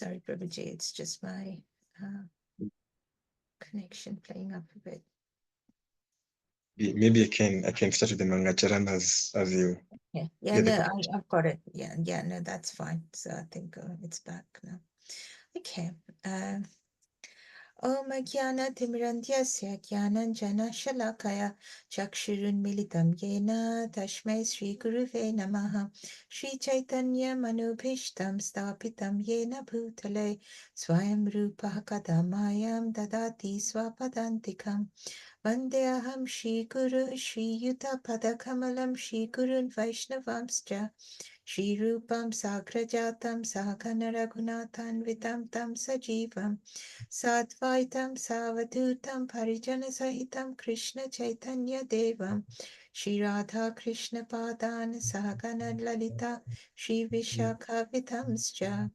Sorry, Prabhuji, it's just my connection playing up a bit. Maybe I can start with the Mangacharan as you. Yeah, no, I've got it. Yeah, no, that's fine. So I think it's back now. Okay. Om Jnana Timirandhyasya Jnananjana Shalakaya Chakshurunmilitam Yena Tashmai Sri Guruve Namaha Sri Chaitanya Manubhishtam Stapitam Yena Bhutale Swayam Rupa Kadamayam Dadati Swapadantikam Vandeham Shri Guru Shri Yuta Padakamalam Shri Gurun Vaishnavamscha Shri Rupam Sagrajatam Sahagana Raghunathan Vitam Tam Sajivam Sadvaitam Savadutam Parijana Sahitam Krishna Chaitanya Devam Shri Radha Krishna Padan Sahagana Lalita Shri Vishakha Vitamscha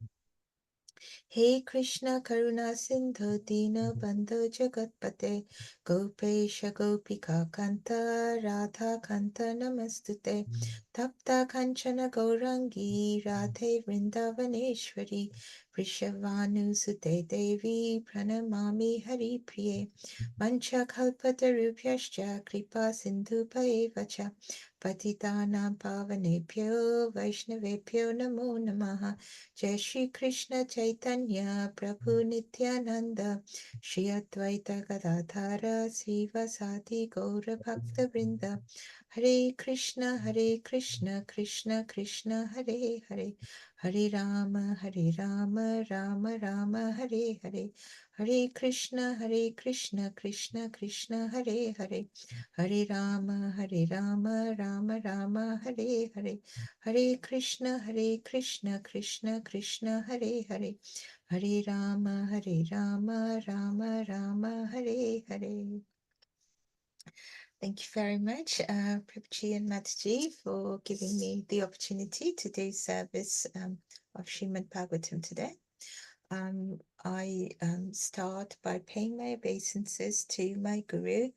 He Krishna Karuna Sindhu Dina Bandhu Jagatpate Gopesha Gopika Kanta Radha Kanta Namastute Tapta Kanchana Gaurangi Radhe Vrindavaneshwari Vrishavanu Sute Devi Pranamami Hari Priye Mancha Kalpatarubhyascha Kripa Sindhu Paevacha Patitanam Pavanebhyo Vaishnavebhyo Namo Namaha Jai Shri Krishna Chaitanya Prabhu Nityananda Shri Advaita Gadadhara Sri Vasati Gaura Bhakta Vrinda Hare Krishna Krishna Krishna Hare Hare Hare Rama Rama Rama Hare Hare Hare Krishna Krishna Krishna Hare Hare Hare Rama Rama Rama Hare Hare Hare Krishna Krishna Krishna Hare Hare Hare Rama Rama Rama Hare Hare. Thank you very much, Prabhuji and Mataji, for giving me the opportunity to do service of Srimad Bhagavatam today. I start by paying my obeisances to my Guru.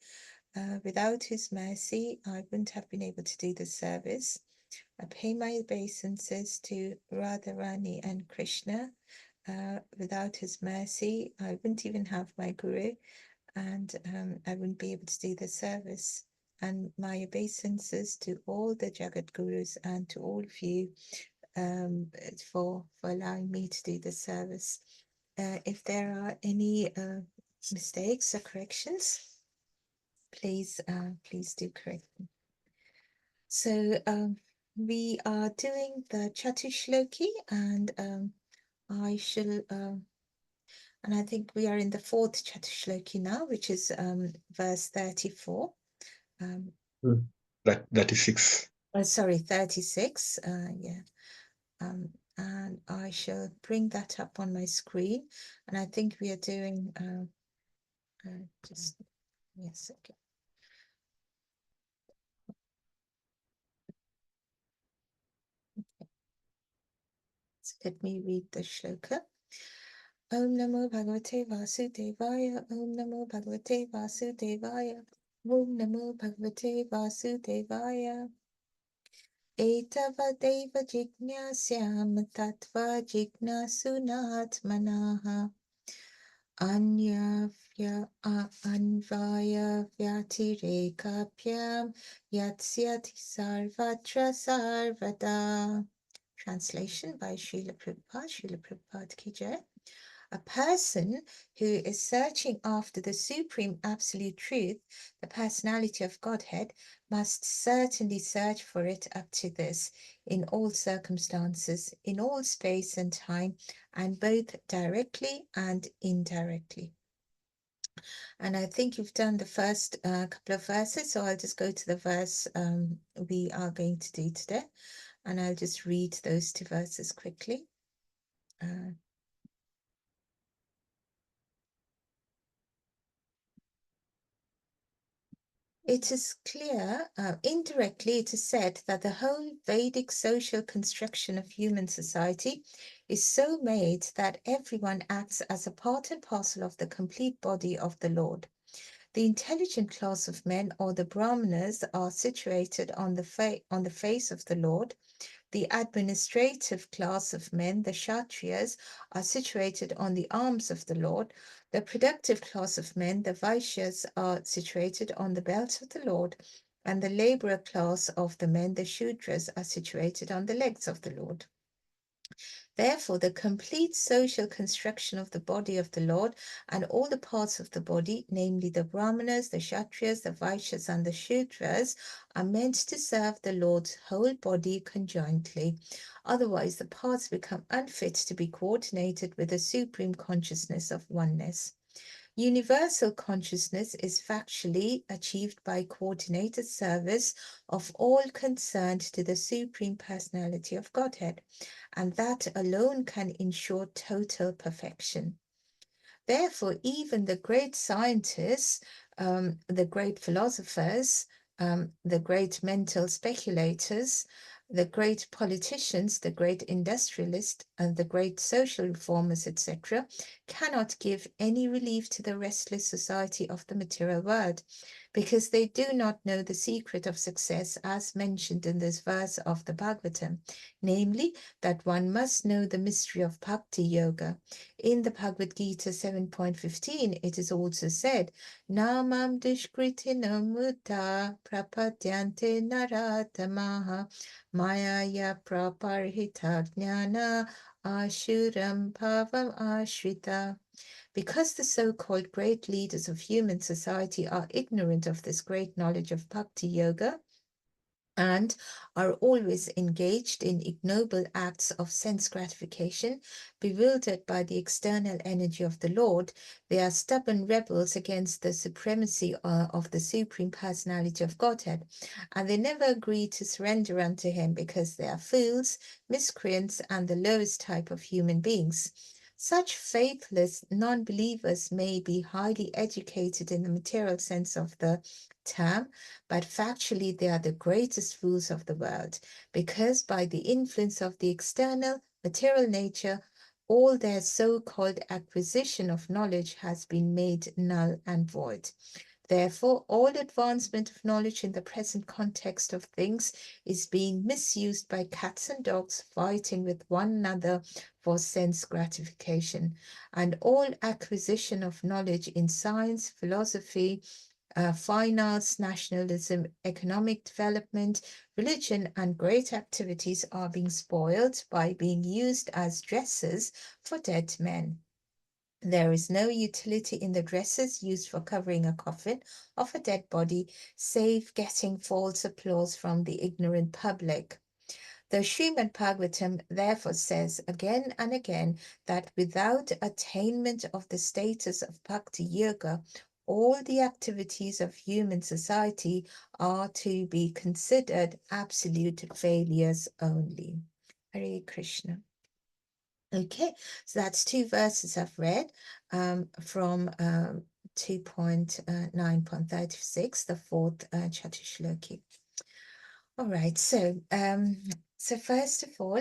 Without his mercy, I wouldn't have been able to do the service. I pay my obeisances to Radharani and Krishna. Without his mercy, I wouldn't even have my Guru, and I wouldn't be able to do the service. And my obeisances to all the Jagat Gurus and to all of you for allowing me to do the service. If there are any mistakes or corrections, please do correct them. So we are doing the Chatushloki, and I shall, and I think we are in the fourth Chatushloki now, which is verse 34. 36. Sorry, 36. Yeah. And I shall bring that up on my screen. And I think we are doing, just give me a second. Okay. So let me read the shloka. Om Namo Bhagavate Vasudevaya. Om Namo Bhagavate Vasudevaya. Om Namo Bhagavate Vasudevaya. Etavadeva jignasyam tattva jignasunatmanaha. Anvaya vyatirekapyam yatsyati sarvatra sarvada. Translation by Srila Prabhupada Ki Jai. A person who is searching after the supreme absolute truth, the personality of Godhead, must certainly search for it up to this, in all circumstances, in all space and time, and both directly and indirectly. And I think you've done the first couple of verses, so I'll just go to the verse we are going to do today, and I'll just read those two verses quickly. It is clear, indirectly it is said that the whole Vedic social construction of human society is so made that everyone acts as a part and parcel of the complete body of the Lord. The intelligent class of men, or the Brahmanas, are situated on the face of the Lord. The administrative class of men, the Kshatriyas, are situated on the arms of the Lord. The productive class of men, the Vaishyas, are situated on the belt of the Lord. And the laborer class of the men, the Shudras, are situated on the legs of the Lord. Therefore, the complete social construction of the body of the Lord and all the parts of the body, namely the Brahmanas, the Kshatriyas, the Vaishyas, and the Shudras, are meant to serve the Lord's whole body conjointly. Otherwise, the parts become unfit to be coordinated with the supreme consciousness of oneness. Universal consciousness is factually achieved by coordinated service of all concerned to the Supreme Personality of Godhead, and that alone can ensure total perfection. Therefore, even the great scientists, the great philosophers, the great mental speculators, the great politicians, the great industrialists, and the great social reformers, etc., cannot give any relief to the restless society of the material world, because they do not know the secret of success as mentioned in this verse of the Bhagavatam, namely that one must know the mystery of Bhakti Yoga. In the Bhagavad Gita 7.15, it is also said, Namam Dushkritina Mutta Prapadyante Naratamaha Mayaya Praparhita Jnana Ashuram Bhavam Ashrita. Because the so-called great leaders of human society are ignorant of this great knowledge of Bhakti Yoga, and are always engaged in ignoble acts of sense gratification, bewildered by the external energy of the Lord, they are stubborn rebels against the supremacy of the Supreme Personality of Godhead, and they never agree to surrender unto him because they are fools, miscreants, and the lowest type of human beings. Such faithless non-believers may be highly educated in the material sense of the term, but factually they are the greatest fools of the world, because by the influence of the external material nature, all their so-called acquisition of knowledge has been made null and void. Therefore, all advancement of knowledge in the present context of things is being misused by cats and dogs fighting with one another for sense gratification, and all acquisition of knowledge in science, philosophy, finance, nationalism, economic development, religion, and great activities are being spoiled by being used as dresses for dead men. There is no utility in the dresses used for covering a coffin of a dead body, save getting false applause from the ignorant public. The Srimad Bhagavatam therefore says again and again that without attainment of the status of Bhakti Yoga, all the activities of human society are to be considered absolute failures only. Hare Krishna. Okay, so that's two verses I've read from 2.9.36, the fourth Chatishloki. All right, so first of all,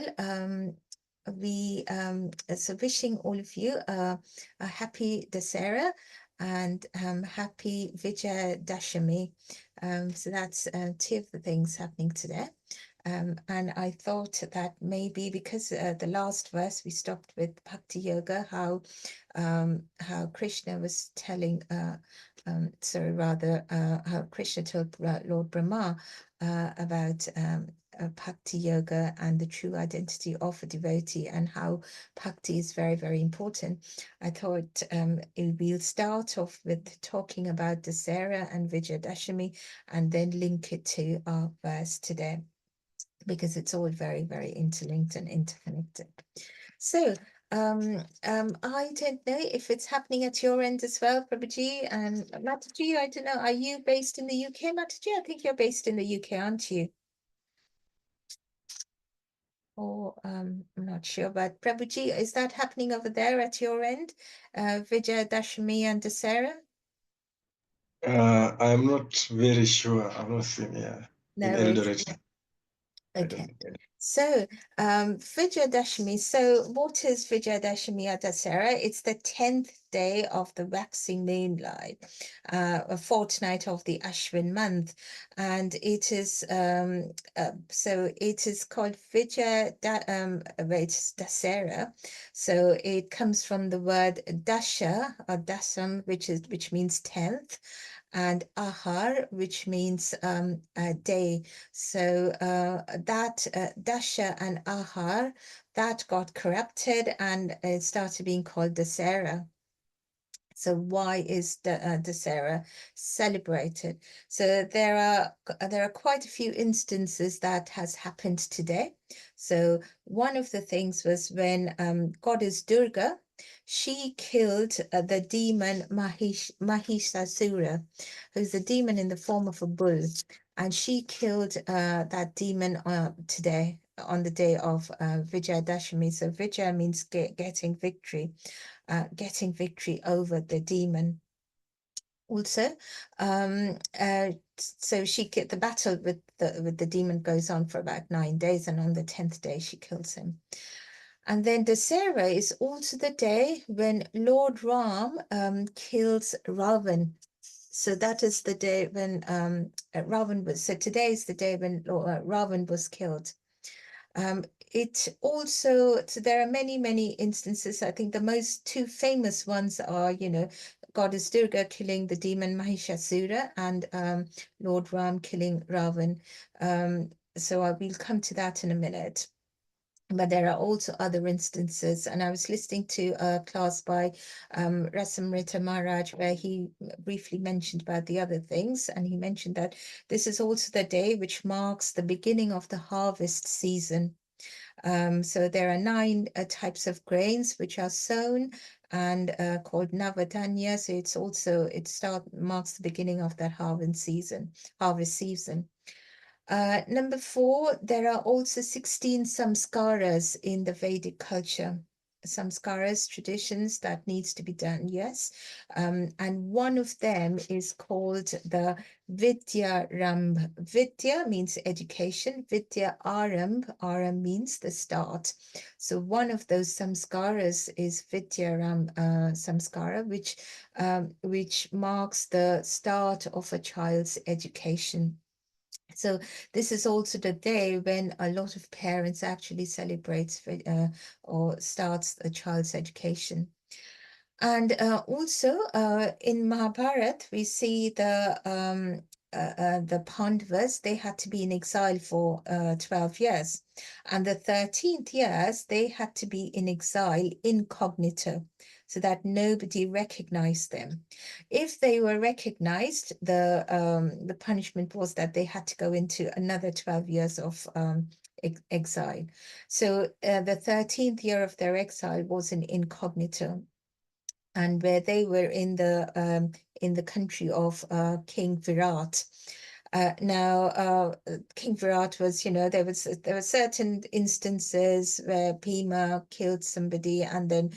so wishing all of you a happy Dasera and happy Vijay Dashami. So that's two of the things happening today. And I thought that maybe because the last verse we stopped with Bhakti Yoga, how Krishna was telling, how Krishna told Lord Brahma about Bhakti Yoga and the true identity of a devotee, and how Bhakti is very, very important. I thought we'll start off with talking about Dasera and Vijayadashami, and then link it to our verse today, because it's all very, very interlinked and interconnected. So I don't know if it's happening at your end as well, Prabhuji. And Mataji, I don't know, are you based in the UK, Mataji? I think you're based in the UK, aren't you? Or I'm not sure, but Prabhuji, is that happening over there at your end? Vijay Dashami and Dasera? I'm not very sure. I'm not seeing here in No worries. Eldoret. Okay. So, Vijayadashmi. So, what is Vijayadashmi or Dasara? It's the 10th day of the waxing moonlight, a fortnight of the Ashwin month, and it is so it is called it's Dasara. So it comes from the word dasha or dasam, which means 10th, and ahar, which means day. So that dasha and ahar, that got corrupted and it started being called Dasera. So why is the Dasera celebrated? So there are quite a few instances that has happened today. So one of the things was when goddess Durga, she killed the demon Mahisasura, who's a demon in the form of a bull, and she killed that demon today on the day of Vijayadashami. So Vijaya means getting victory over the demon. Also, so the battle with the demon goes on for about 9 days, and on the 10th day she kills him. And then Dasera is also the day when Lord Ram kills Ravan. So that is the day when Ravan was. So today is the day when Ravan was killed. It also, so there are many instances. I think the most two famous ones are, goddess Durga killing the demon Mahishasura, and Lord Ram killing Ravan. So I will come to that in a minute. But there are also other instances, and I was listening to a class by Rasamrita Maharaj where he briefly mentioned about the other things, and he mentioned that this is also the day which marks the beginning of the harvest season. So there are 9 types of grains which are sown and called Navadanya. So marks the beginning of that harvest season. Number 4, there are also 16 samskaras in the Vedic culture. Samskaras, traditions that needs to be done, yes. And one of them is called the Vidya Rambh. Vidya means education. Vidya Arambh. Arambh means the start. So one of those samskaras is Vidya Rambh samskara, which marks the start of a child's education. So this is also the day when a lot of parents actually celebrate or starts a child's education. And also in Mahabharata, we see the Pandavas, they had to be in exile for 12 years. And the 13th years, they had to be in exile incognito, so that nobody recognized them. If they were recognized, the punishment was that they had to go into another 12 years of exile. So the 13th year of their exile was in incognito, and where they were in the country of King Virat. Now, King Virat was, there were certain instances where Bhima killed somebody, and then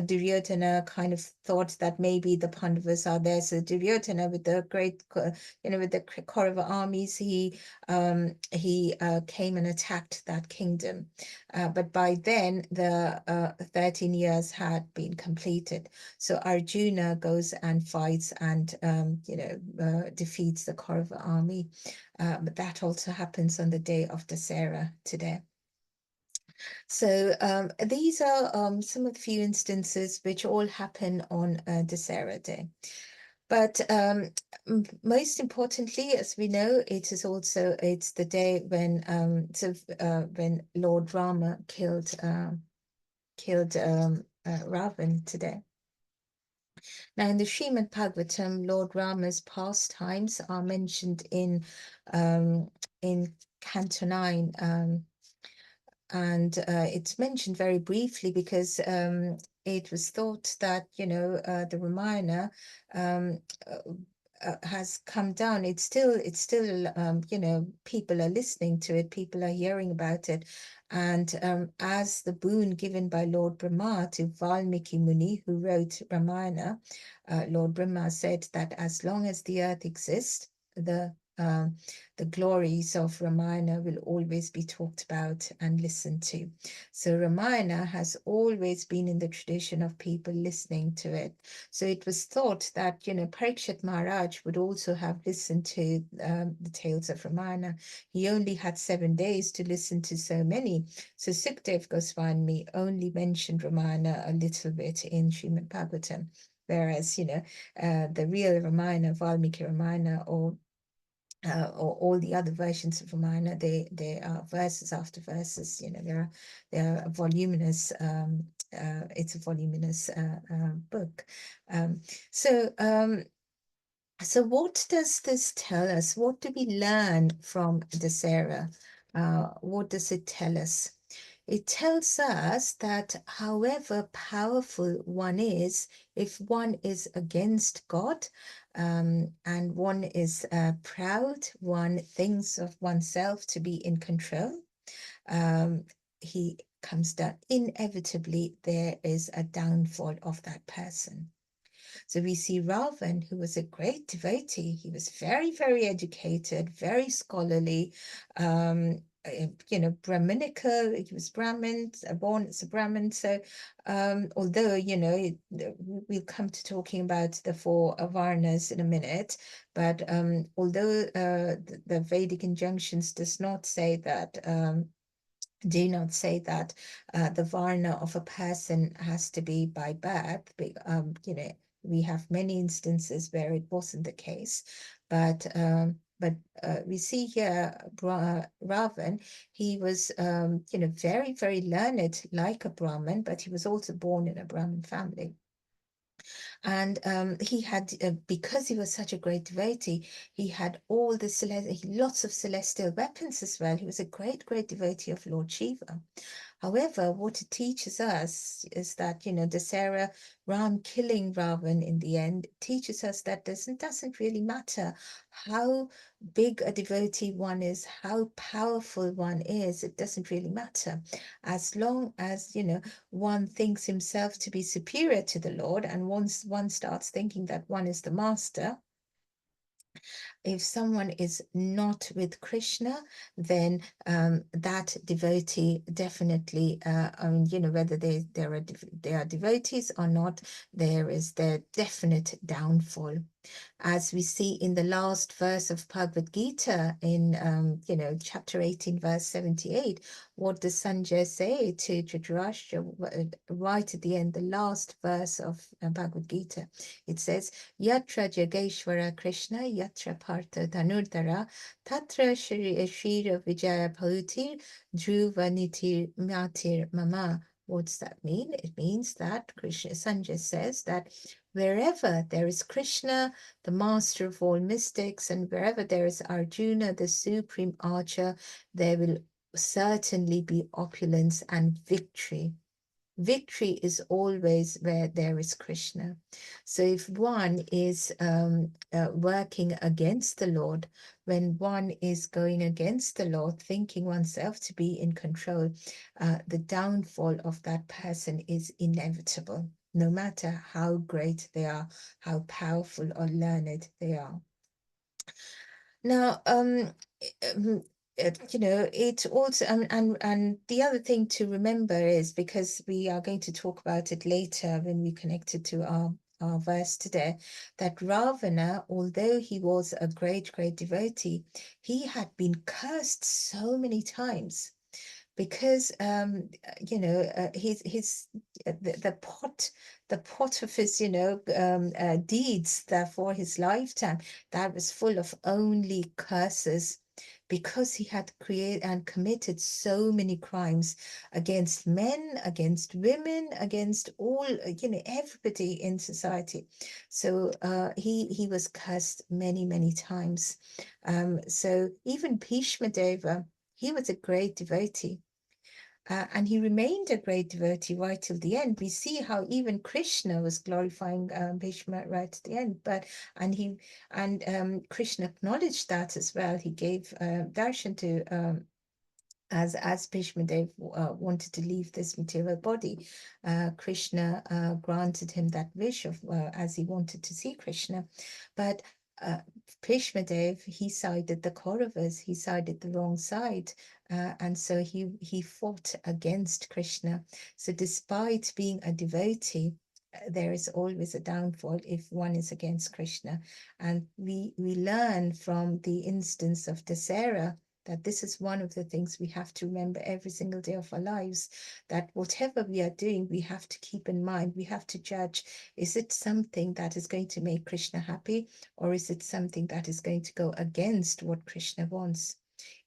Duryodhana kind of thought that maybe the Pandavas are there. So Duryodhana, with the great, with the Kaurava armies, he came and attacked that kingdom. But by then, the 13 years had been completed. So Arjuna goes and fights and, defeats the Kaurava army. But that also happens on the day of Dasera today. So these are some of the few instances which all happen on Dasera Day. But most importantly, as we know, it's the day when when Lord Rama killed Ravan today. Now, in the Srimad Bhagavatam, Lord Rama's pastimes are mentioned in Canto 9, and it's mentioned very briefly because it was thought that the Ramayana has come down. It's still people are listening to it, people are hearing about it, and as the boon given by Lord Brahma to Valmiki Muni, who wrote Ramayana, Lord Brahma said that as long as the earth exists, the the glories of Ramayana will always be talked about and listened to. So Ramayana has always been in the tradition of people listening to it. So it was thought that, Parikshit Maharaj would also have listened to the tales of Ramayana. He only had 7 days to listen to so many. So Sukdev Goswami only mentioned Ramayana a little bit in Srimad Bhagavatam, whereas, the real Ramayana, Valmiki Ramayana, or all the other versions of Ramayana, they are verses after verses. They're voluminous. It's a voluminous book. So what does this tell us? What do we learn from Dasera? What does it tell us? It tells us that however powerful one is, if one is against God, and one is proud, one thinks of oneself to be in control, he comes down. Inevitably, there is a downfall of that person. So we see Ravan, who was a great devotee. He was very, very educated, very scholarly, Brahminical. He was Brahmin, born as a Brahmin. So although, we'll come to talking about the 4 Varnas in a minute, but although the Vedic injunctions do not say that the varna of a person has to be by birth. We have many instances where it wasn't the case, but we see here Ravan. He was very, very learned, like a Brahmin, but he was also born in a Brahmin family. And he had, because he was such a great devotee, he had lots of celestial weapons as well. He was a great, great devotee of Lord Shiva. However, what it teaches us is that, Dasera, Ram killing Ravan in the end, teaches us that doesn't really matter how big a devotee one is, how powerful one is. It doesn't really matter. As long as, one thinks himself to be superior to the Lord, and once one starts thinking that one is the master, if someone is not with Krishna, then that devotee definitely, whether they are devotees or not, there is their definite downfall. As we see in the last verse of Bhagavad Gita in, chapter 18, verse 78, what does Sanjay say to Dhritarashtra right at the end, the last verse of Bhagavad Gita? It says, Yatra Jageshwara Krishna, Yatra Partha Dhanurdhara, Tatra Shira Vijaya Bhutir, Dhruva Nitir Matir Mama. What does that mean? It means that Sanjay says that wherever there is Krishna, the master of all mystics, and wherever there is Arjuna, the supreme archer, there will certainly be opulence and victory. Victory is always where there is Krishna. So if one is working against the Lord, when one is going against the Lord, thinking oneself to be in control, the downfall of that person is inevitable, no matter how great they are, how powerful or learned they are. Now, it also, and the other thing to remember is, because we are going to talk about it later when we connect it to our verse today, that Ravana, although he was a great, great devotee, he had been cursed so many times because his the pot of his deeds that for his lifetime, that was full of only curses, because he had created and committed so many crimes against men, against women, against all everybody in society. So he was cursed many, many times. So even Bhishma Deva, he was a great devotee. And he remained a great devotee right till the end. We see how even Krishna was glorifying Bhishma right at the end. And Krishna acknowledged that as well. He gave darshan to as Bhishma Dev wanted to leave this material body, Krishna granted him that wish of as he wanted to see Krishna. But Bhishmadev, he sided the Kauravas, he sided the wrong side, and so he fought against Krishna. So despite being a devotee, there is always a downfall if one is against Krishna. And we learn from the instance of Dasera that this is one of the things we have to remember every single day of our lives, that whatever we are doing, we have to keep in mind, we have to judge, is it something that is going to make Krishna happy, or is it something that is going to go against what Krishna wants?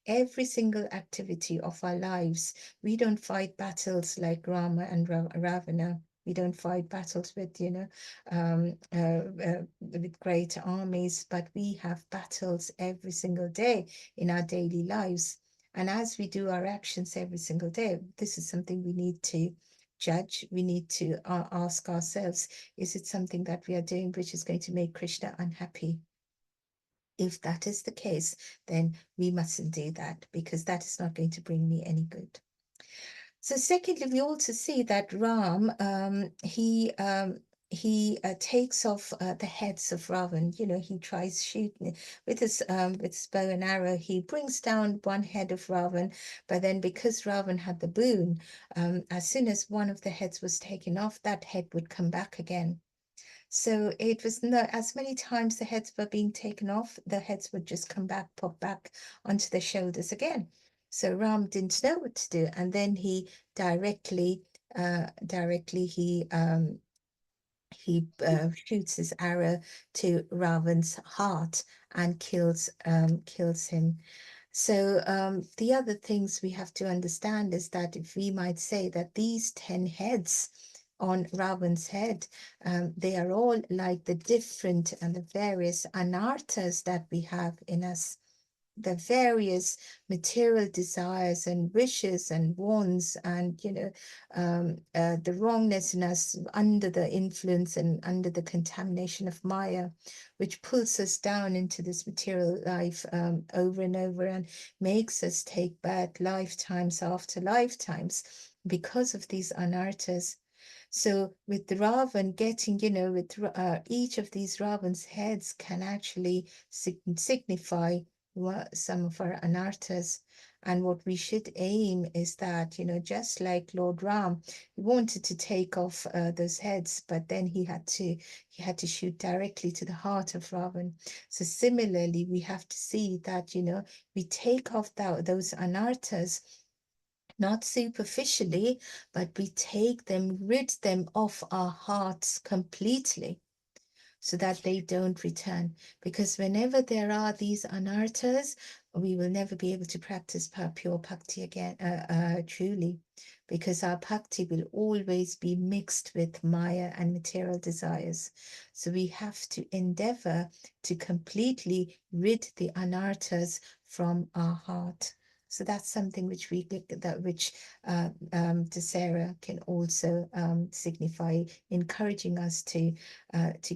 Every single activity of our lives, we don't fight battles like Rama and Ravana. We don't fight battles with, with great armies, but we have battles every single day in our daily lives. And as we do our actions every single day, this is something we need to judge. We need to ask ourselves, is it something that we are doing which is going to make Krishna unhappy? If that is the case, then we mustn't do that, because that is not going to bring me any good. So secondly, we also see that Ram, he takes off the heads of Ravan. He tries shooting with his bow and arrow. He brings down one head of Ravan, but then because Ravan had the boon, as soon as one of the heads was taken off, that head would come back again. So it was no, as many times the heads were being taken off, the heads would just come back, pop back onto the shoulders again. So Ram didn't know what to do, and then he directly he shoots his arrow to Ravan's heart and kills him. So the other things we have to understand is that if we might say that these 10 heads on Ravan's head, they are all like the different and the various anarthas that we have in us, the various material desires and wishes and wants, and the wrongness in us under the influence and under the contamination of Maya, which pulls us down into this material life over and over, and makes us take bad lifetimes after lifetimes because of these anarthas. So with Ravan getting, with each of these Ravan's heads can actually signify some of our anarthas. And what we should aim is that, just like Lord Ram, he wanted to take off those heads, but then he had to shoot directly to the heart of Ravan. So similarly, we have to see that, we take off those anarthas, not superficially, but we rid them of our hearts completely, so that they don't return. Because whenever there are these anarthas, we will never be able to practice pure bhakti again, truly, because our bhakti will always be mixed with Maya and material desires. So we have to endeavor to completely rid the anarthas from our heart. So that's something which Dasera can also signify, encouraging us to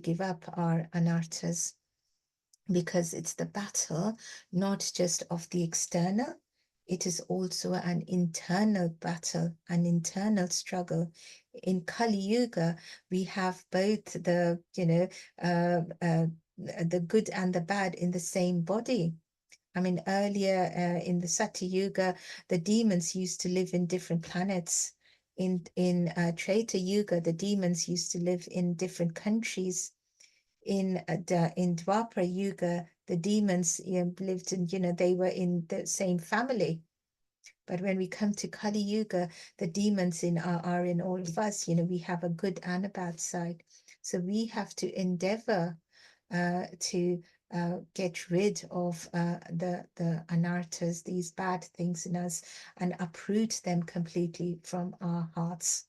give up our anarthas, because it's the battle not just of the external, it is also an internal battle, an internal struggle. In Kali Yuga, we have both the good and the bad in the same body. I mean, earlier in the Sati Yuga, the demons used to live in different planets. In Treta Yuga, the demons used to live in different countries. In Dwapara Yuga, the demons lived in, they were in the same family. But when we come to Kali Yuga, the demons are in all of us. We have a good and a bad side. So we have to endeavor to get rid of the anarthas, these bad things in us, and uproot them completely from our hearts,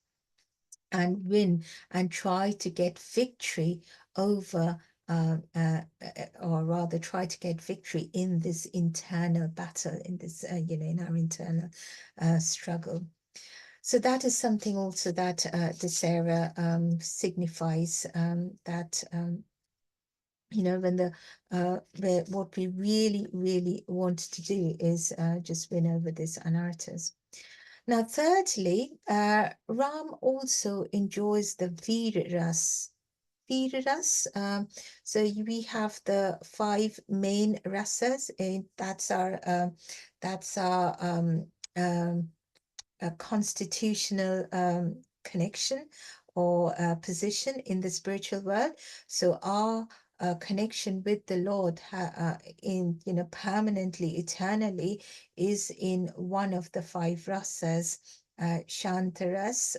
and win and try to get victory over or rather try to get victory in this internal battle, in this in our internal struggle. So that is something also that Dasera signifies, that when what we really want to do is just win over this anarthas. Now, thirdly, Ram also enjoys the Veer Ras. Veeras. So we have the 5 main rasas, and that's our a constitutional connection or position in the spiritual world. So our connection with the Lord in permanently, eternally, is in one of the 5 rasas. Shantaras,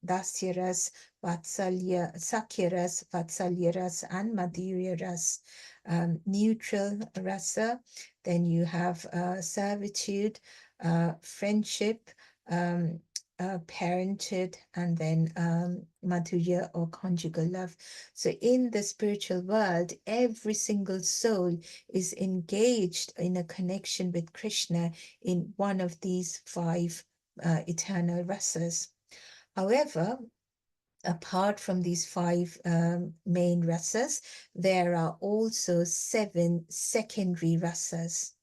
Dasyaras, Sakyaras, Vatsalyaras, and Madhuryaras. Neutral rasa, then you have servitude, friendship, parenthood, and then madhurya or conjugal love. So in the spiritual world, every single soul is engaged in a connection with Krishna in one of these 5 eternal rasas. However, apart from these 5 main rasas, there are also 7 secondary rasas.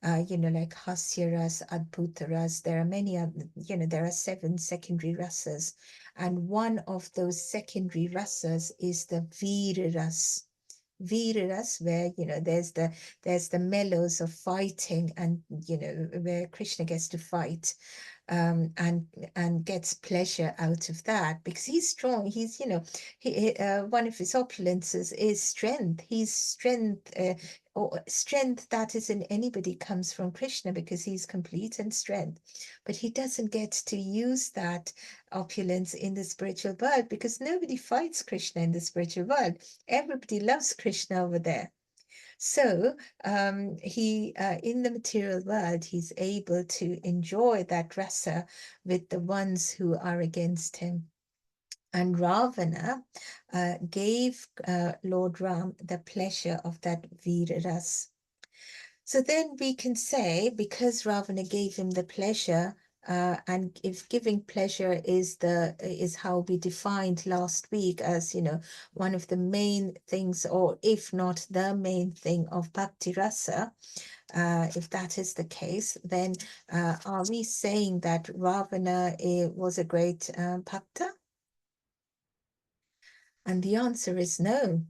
Like Hasyaras, Adbhutaras, there are many, there are 7 secondary rasas. And one of those secondary rasas is the Viraras. Viraras, where, there's the mellows of fighting, and, where Krishna gets to fight. And gets pleasure out of that because he's strong. He's, one of his opulences is strength. He's strength, or strength that is in anybody comes from Krishna because he's complete in strength. But he doesn't get to use that opulence in the spiritual world because nobody fights Krishna in the spiritual world. Everybody loves Krishna over there. So he, in the material world, he's able to enjoy that rasa with the ones who are against him. And Ravana gave Lord Ram the pleasure of that Viraras. So then we can say, because Ravana gave him the pleasure, and if giving pleasure is how we defined last week as, one of the main things, or if not the main thing of bhakti rasa, if that is the case, then are we saying that Ravana was a great bhakta? And the answer is no,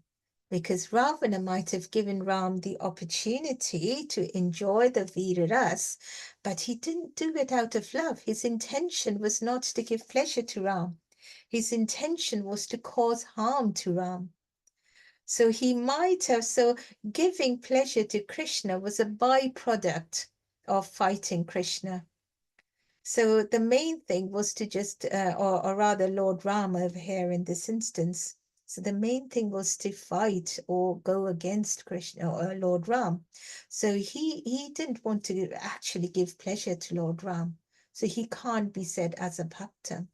because Ravana might have given Ram the opportunity to enjoy the Viraras, but he didn't do it out of love. His intention was not to give pleasure to Ram. His intention was to cause harm to Ram. So he might have, so giving pleasure to Krishna was a byproduct of fighting Krishna. So the main thing was to just, or rather Lord Ram over here in this instance, so the main thing was to fight or go against Krishna or Lord Ram. So he didn't want to actually give pleasure to Lord Ram. So he can't be said as a bhakta.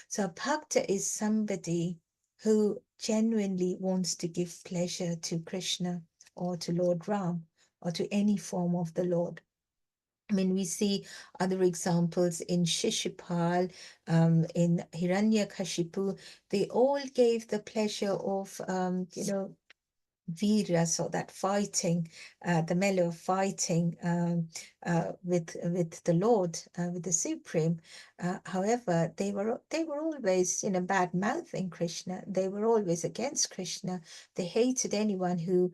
So a bhakta is somebody who genuinely wants to give pleasure to Krishna or to Lord Ram or to any form of the Lord. I mean, we see other examples in Shishupal, in Hiranyakashipu. They all gave the pleasure of, Veera, so that fighting, the mellow of fighting with the Lord, with the Supreme. However, they were always, bad mouthing Krishna. They were always against Krishna. They hated anyone who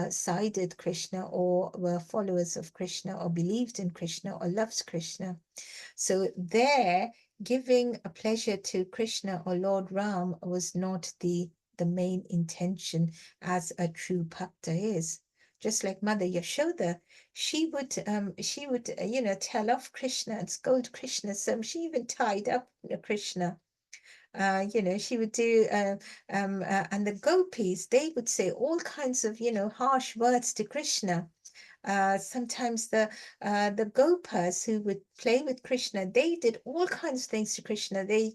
sided Krishna or were followers of Krishna or believed in Krishna or loves Krishna. So there, giving a pleasure to Krishna or Lord Ram was not the main intention as a true bhakta is. Just like Mother Yashoda, she would tell off Krishna and scold Krishna. So she even tied up Krishna. She would do, and the gopis, they would say all kinds of, harsh words to Krishna. Sometimes the gopas who would play with Krishna, they did all kinds of things to Krishna. They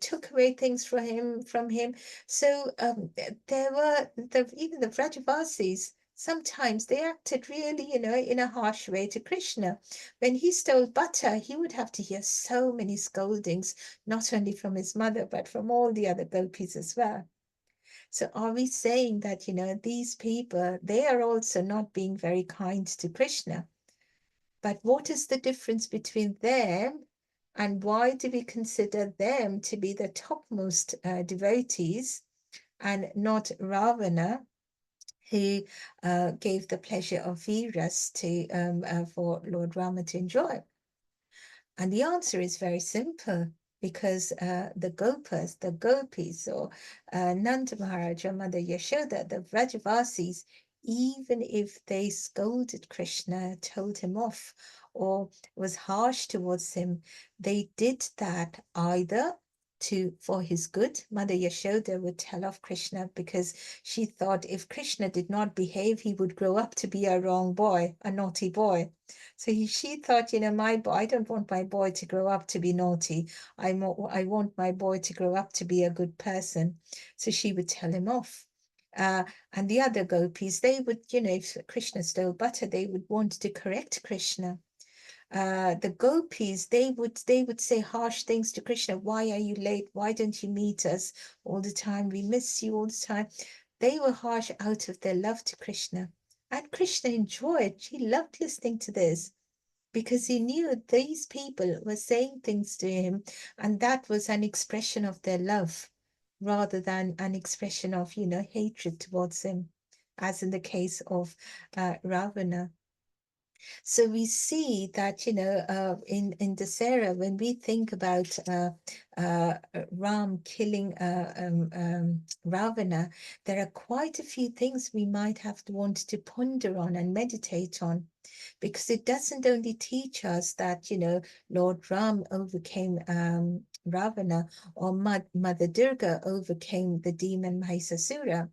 took away things from him. So there were even the Vrajavasis. Sometimes they acted really, in a harsh way to Krishna. When he stole butter, he would have to hear so many scoldings, not only from his mother, but from all the other gopis as well. So are we saying that, these people, they are also not being very kind to Krishna? But what is the difference between them And why do we consider them to be the topmost devotees and not Ravana, who gave the pleasure of Viras for Lord Rama to enjoy? And the answer is very simple, because the Gopas, the Gopis, or Nanda Maharaj or Mother Yashoda, the Vrajavasis, even if they scolded Krishna, told him off, or was harsh towards him, they did that either for his good. Mother Yashoda would tell off Krishna because she thought if Krishna did not behave, he would grow up to be a wrong boy, a naughty boy. So she thought, my boy, I don't want my boy to grow up to be naughty. I want my boy to grow up to be a good person. So she would tell him off. And the other gopis, they would, if Krishna stole butter, they would want to correct Krishna. The gopis, they would say harsh things to Krishna. Why are you late? Why don't you meet us all the time? We miss you all the time. They were harsh out of their love to Krishna. And Krishna enjoyed, he loved listening to this, because he knew these people were saying things to him, and that was an expression of their love rather than an expression of, hatred towards him, as in the case of Ravana. So we see that, in Dasera, when we think about Ram killing Ravana, there are quite a few things we might have to want to ponder on and meditate on, because it doesn't only teach us that, Lord Ram overcame Ravana, or Mother Durga overcame the demon Mahishasura.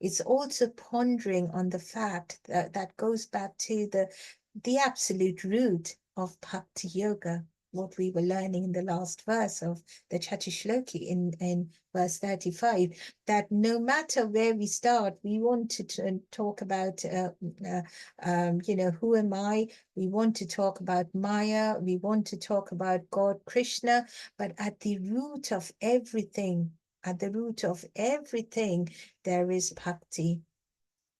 It's also pondering on the fact that goes back to the absolute root of Bhakti Yoga, what we were learning in the last verse of the Chatishloki in verse 35, that no matter where we start, we want to talk about, who am I? We want to talk about Maya, we want to talk about God, Krishna, but at the root of everything, there is Bhakti.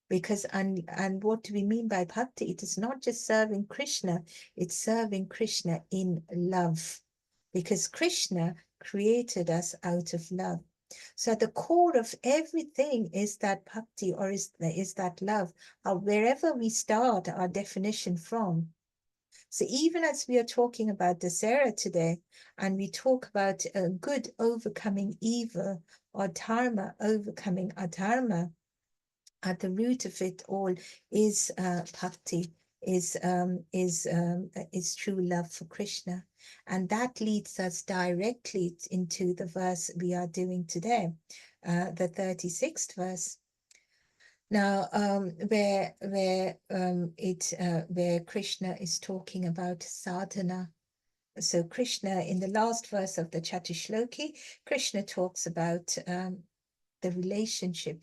Because and what do we mean by bhakti? It is not just serving Krishna, it's serving Krishna in love, because Krishna created us out of love. So at the core of everything is that bhakti, or is that love, wherever we start our definition from. So even as we are talking about Dasera today, and we talk about good overcoming evil, or dharma overcoming adharma, at the root of it all is bhakti, is true love for Krishna. And that leads us directly into the verse we are doing today, the 36th verse. Now, where Krishna is talking about sadhana. So Krishna, in the last verse of the Chatishloki, Krishna talks about the relationship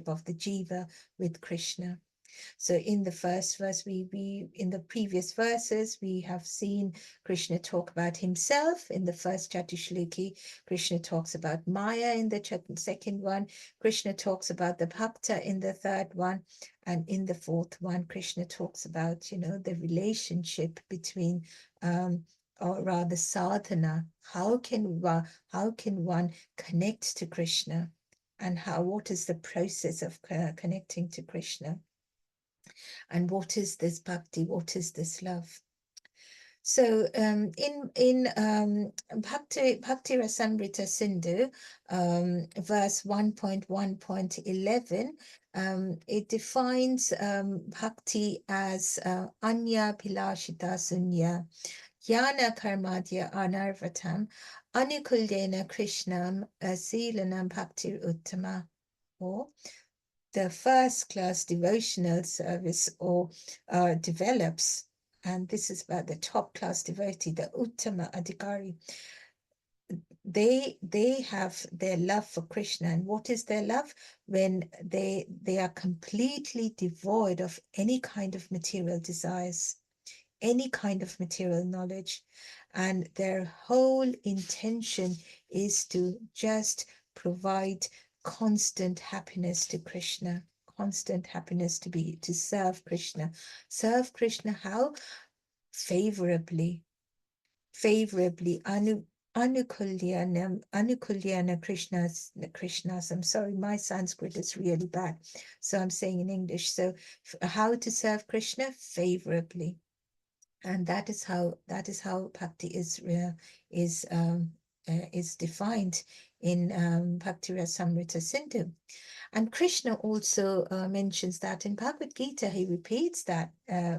of the jiva with Krishna. So in the first verse, in the previous verses, we have seen Krishna talk about himself. In the first Chatishloki, Krishna talks about Maya. In the second one, Krishna talks about the bhakta. In the third one, and in the fourth one, Krishna talks about, the relationship between, or rather sadhana. How can one connect to Krishna, and what is the process of connecting to Krishna? And what is this bhakti? What is this love? So in Bhakti Rasamrita Sindhu, verse 1.1.11, it defines bhakti as anya pilashita sunya, yana karmadya anarvatam, anukuldena krishnam silanam bhakti uttama, or the first class devotional service, or develops, and this is about the top class devotee, the Uttama Adhikari. They have their love for Krishna. And what is their love? When they are completely devoid of any kind of material desires, any kind of material knowledge, and their whole intention is to just provide constant happiness to Krishna, constant happiness to serve Krishna. Serve Krishna how? Favorably. favorably. Anukulyana Krishnas. I'm sorry, my Sanskrit is really bad, so I'm saying in English. So how to serve Krishna favorably, and that is how bhakti is defined in Bhakti Rasamrita Sindhu. And Krishna also mentions that in Bhagavad Gita. He repeats that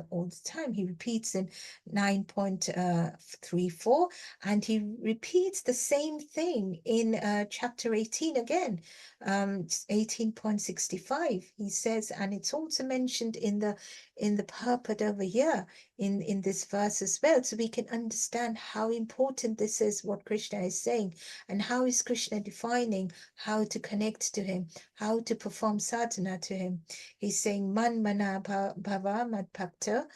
all the time. He repeats in 9.34, and he repeats the same thing in chapter 18 again, 18.65. He says, and it's also mentioned in the purport over here in this verse as well, so we can understand how important this is, what Krishna is saying, and how is Krishna defining how to connect to him, how to perform sadhana to him. He's saying, Man mana bhava mad bhakta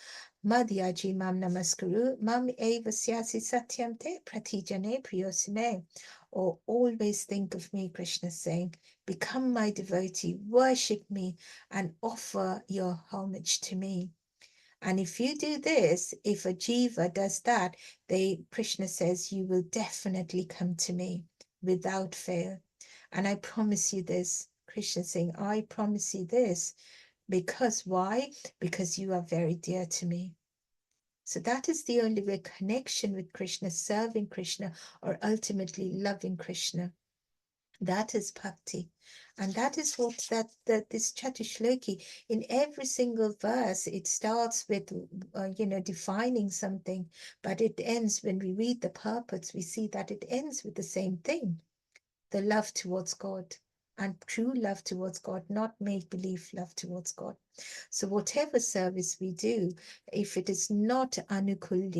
madhyaji mam namaskuru mam eva syasi satyam te pratijane priyosime. Or always think of me, Krishna saying, become my devotee, worship me, and offer your homage to me. And if you do this, if a jiva does that, Krishna says, you will definitely come to me without fail. And I promise you this. Krishna saying, I promise you this. Because why? Because you are very dear to me. So that is the only way: connection with Krishna, serving Krishna, or ultimately loving Krishna. That is bhakti. And that is what this Chatushloki, in every single verse, it starts with, defining something, but it ends, when we read the purports, we see that it ends with the same thing: the love towards God, and true love towards God, not make-believe love towards God. So whatever service we do, if it is not anukul,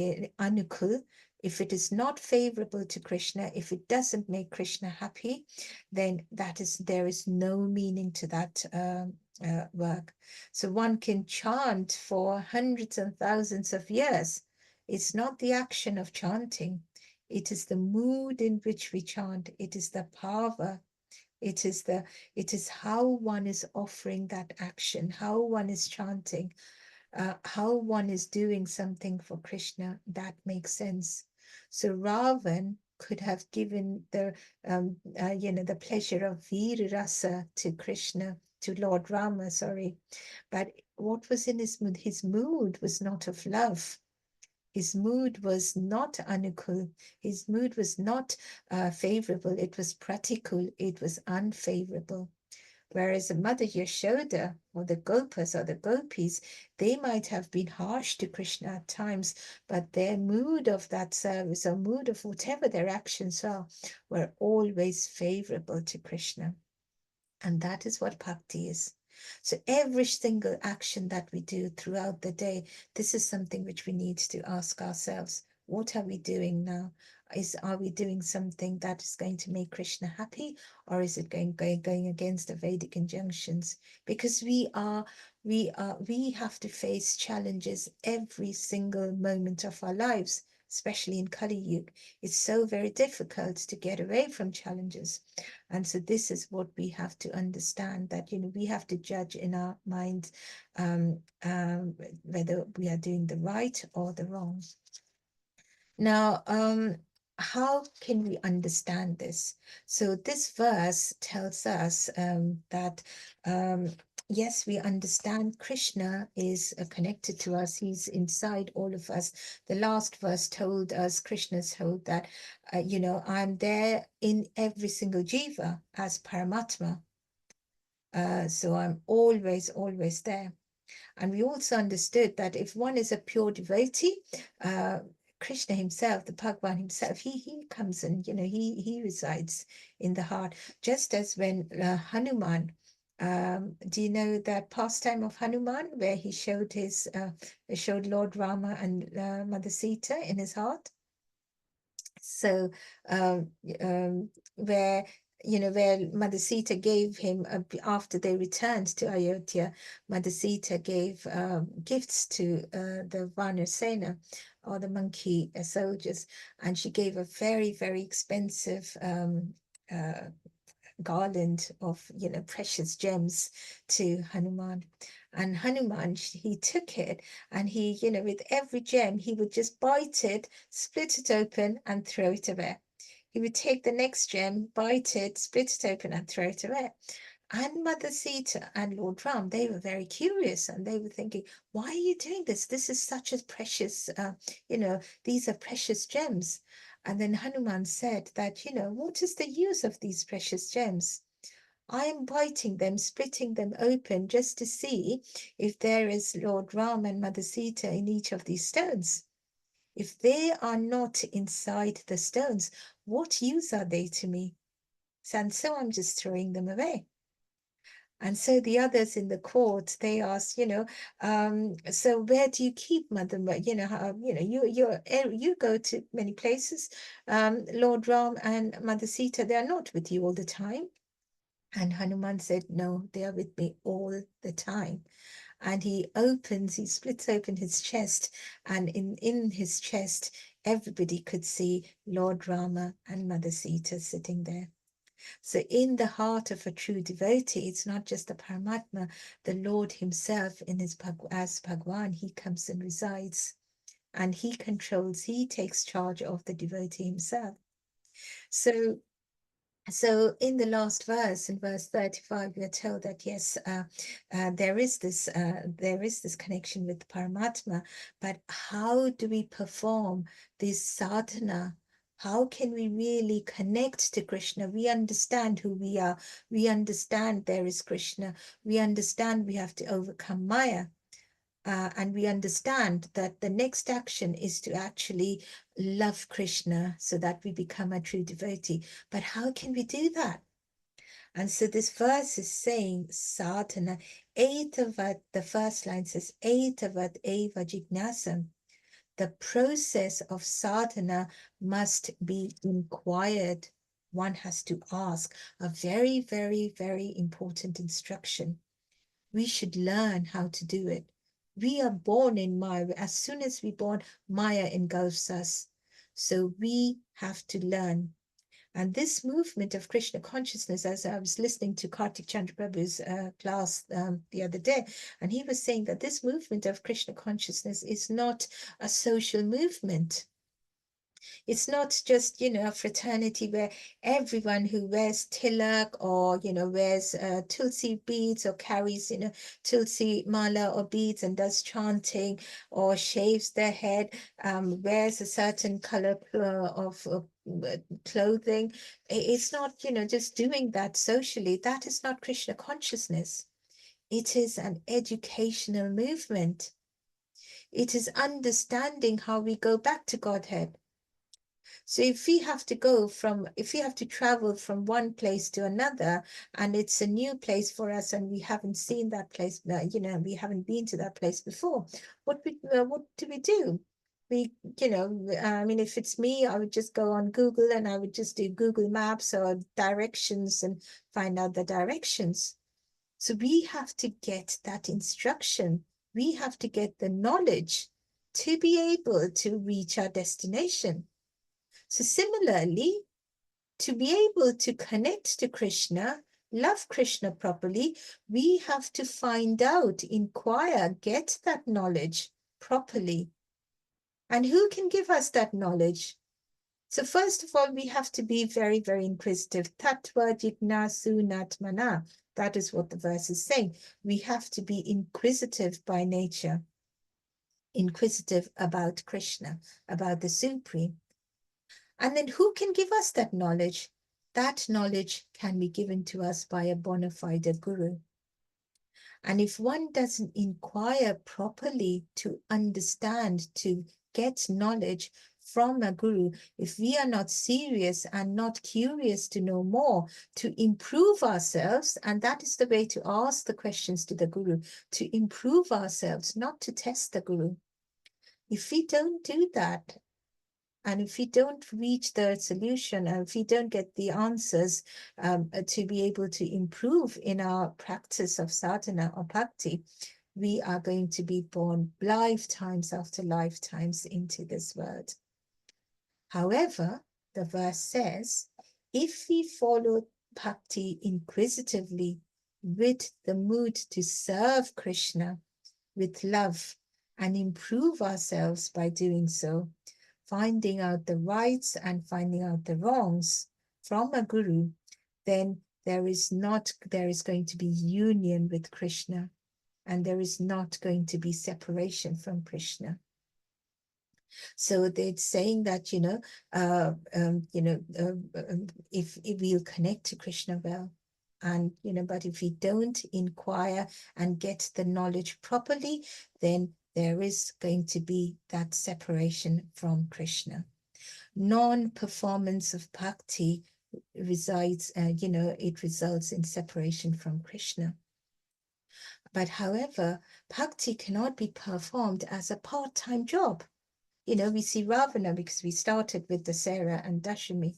if it is not favorable to Krishna, if it doesn't make Krishna happy, then there is no meaning to that work. So one can chant for hundreds and thousands of years. It's not the action of chanting. It is the mood in which we chant. It is the bhava. It is how one is offering that action, how one is chanting, how one is doing something for Krishna. That makes sense. So Ravan could have given the pleasure of Veer Rasa to Krishna, to Lord Rama, sorry. But what was in his mood? His mood was not of love. His mood was not anukul. His mood was not favorable. It was pratikul. It was unfavorable. Whereas Mother Yashoda, or the Gopas or the Gopis, they might have been harsh to Krishna at times, but their mood of that service, or mood of whatever their actions are, were always favorable to Krishna. And that is what bhakti is. So every single action that we do throughout the day, this is something which we need to ask ourselves. What are we doing now? Are we doing something that is going to make Krishna happy, or is it going against the Vedic injunctions? Because we have to face challenges every single moment of our lives, especially in Kali Yuga. It's so very difficult to get away from challenges. And so this is what we have to understand, that, we have to judge in our mind whether we are doing the right or the wrong. Now, how can we understand this? So this verse tells us that yes, we understand Krishna is connected to us. He's inside all of us. The last verse told us, Krishna told that, I'm there in every single jiva as Paramatma. So I'm always, always there. And we also understood that if one is a pure devotee, Krishna himself, the Bhagavan himself, he comes and, he resides in the heart. Just as when Hanuman, do you know that pastime of Hanuman, where he showed Lord Rama and Mother Sita in his heart? So where Mother Sita gave him, after they returned to Ayodhya, Mother Sita gave gifts to the Vanasena, or the monkey soldiers, and she gave a very, very expensive garland of precious gems to Hanuman. And Hanuman, he took it, and he, with every gem, he would just bite it, split it open, and throw it away. He would take the next gem, bite it, split it open, and throw it away. And Mother Sita and Lord Ram, they were very curious, and they were thinking, why are you doing this? This is such a precious, these are precious gems. And then Hanuman said that, what is the use of these precious gems? I am biting them, splitting them open just to see if there is Lord Ram and Mother Sita in each of these stones. If they are not inside the stones, what use are they to me? And so I'm just throwing them away. And so the others in the court, they asked, so where do you keep Mother? You go to many places. Lord Ram and Mother Sita, they are not with you all the time. And Hanuman said, no, they are with me all the time. And he splits open his chest, and in his chest, everybody could see Lord Rama and Mother Sita sitting there. So in the heart of a true devotee, it's not just the Paramatma, the Lord himself as Bhagwan, he comes and resides, and he takes charge of the devotee himself. So in the last verse, in verse 35, we are told that yes, there is this connection with Paramatma, but how do we perform this sadhana? How can we really connect to Krishna? We understand who we are. We understand there is Krishna. We understand we have to overcome Maya. And we understand that the next action is to actually love Krishna so that we become a true devotee. But how can we do that? And so this verse is saying sadhana, etavat, the first line says, etavat eva jignasam. The process of sadhana must be inquired. One has to ask, a very, very, very important instruction. We should learn how to do it. We are born in Maya. As soon as we're born, Maya engulfs us. So we have to learn. And this movement of Krishna consciousness, as I was listening to Kartik Chandra Prabhu's class the other day, and he was saying that this movement of Krishna consciousness is not a social movement. It's not just, a fraternity where everyone who wears tilak or, wears tulsi beads or carries, tulsi mala or beads and does chanting or shaves their head, wears a certain color of clothing. It's not, just doing that socially. That is not Krishna consciousness. It is an educational movement. It is understanding how we go back to Godhead. So if we have to travel from one place to another, and it's a new place for us, and we haven't seen that place, we haven't been to that place before, what do we do? If it's me, I would just go on Google and I would just do Google Maps or directions and find out the directions. So we have to get that instruction. We have to get the knowledge to be able to reach our destination. So similarly, to be able to connect to Krishna, love Krishna properly, we have to find out, inquire, get that knowledge properly. And who can give us that knowledge? So first of all, we have to be very, very inquisitive. Tattva jignasu natmana. That is what the verse is saying. We have to be inquisitive by nature, inquisitive about Krishna, about the Supreme. And then who can give us that knowledge? That knowledge can be given to us by a bona fide guru. And if one doesn't inquire properly to understand, to get knowledge from a guru, if we are not serious and not curious to know more, to improve ourselves, and that is the way to ask the questions to the guru, to improve ourselves, not to test the guru. If we don't do that, and if we don't reach the solution, and if we don't get the answers to be able to improve in our practice of sadhana or bhakti, we are going to be born lifetimes after lifetimes into this world. However, the verse says, if we follow bhakti inquisitively, with the mood to serve Krishna with love and improve ourselves by doing so, finding out the rights and finding out the wrongs from a guru, then there is going to be union with Krishna, and there is not going to be separation from Krishna. So they're saying that, if we'll connect to Krishna well, and, but if we don't inquire and get the knowledge properly, then there is going to be that separation from Krishna. Non-performance of bhakti resides, it results in separation from Krishna. But however, bhakti cannot be performed as a part-time job. We see Ravana, because we started with the Sarah and Dashami.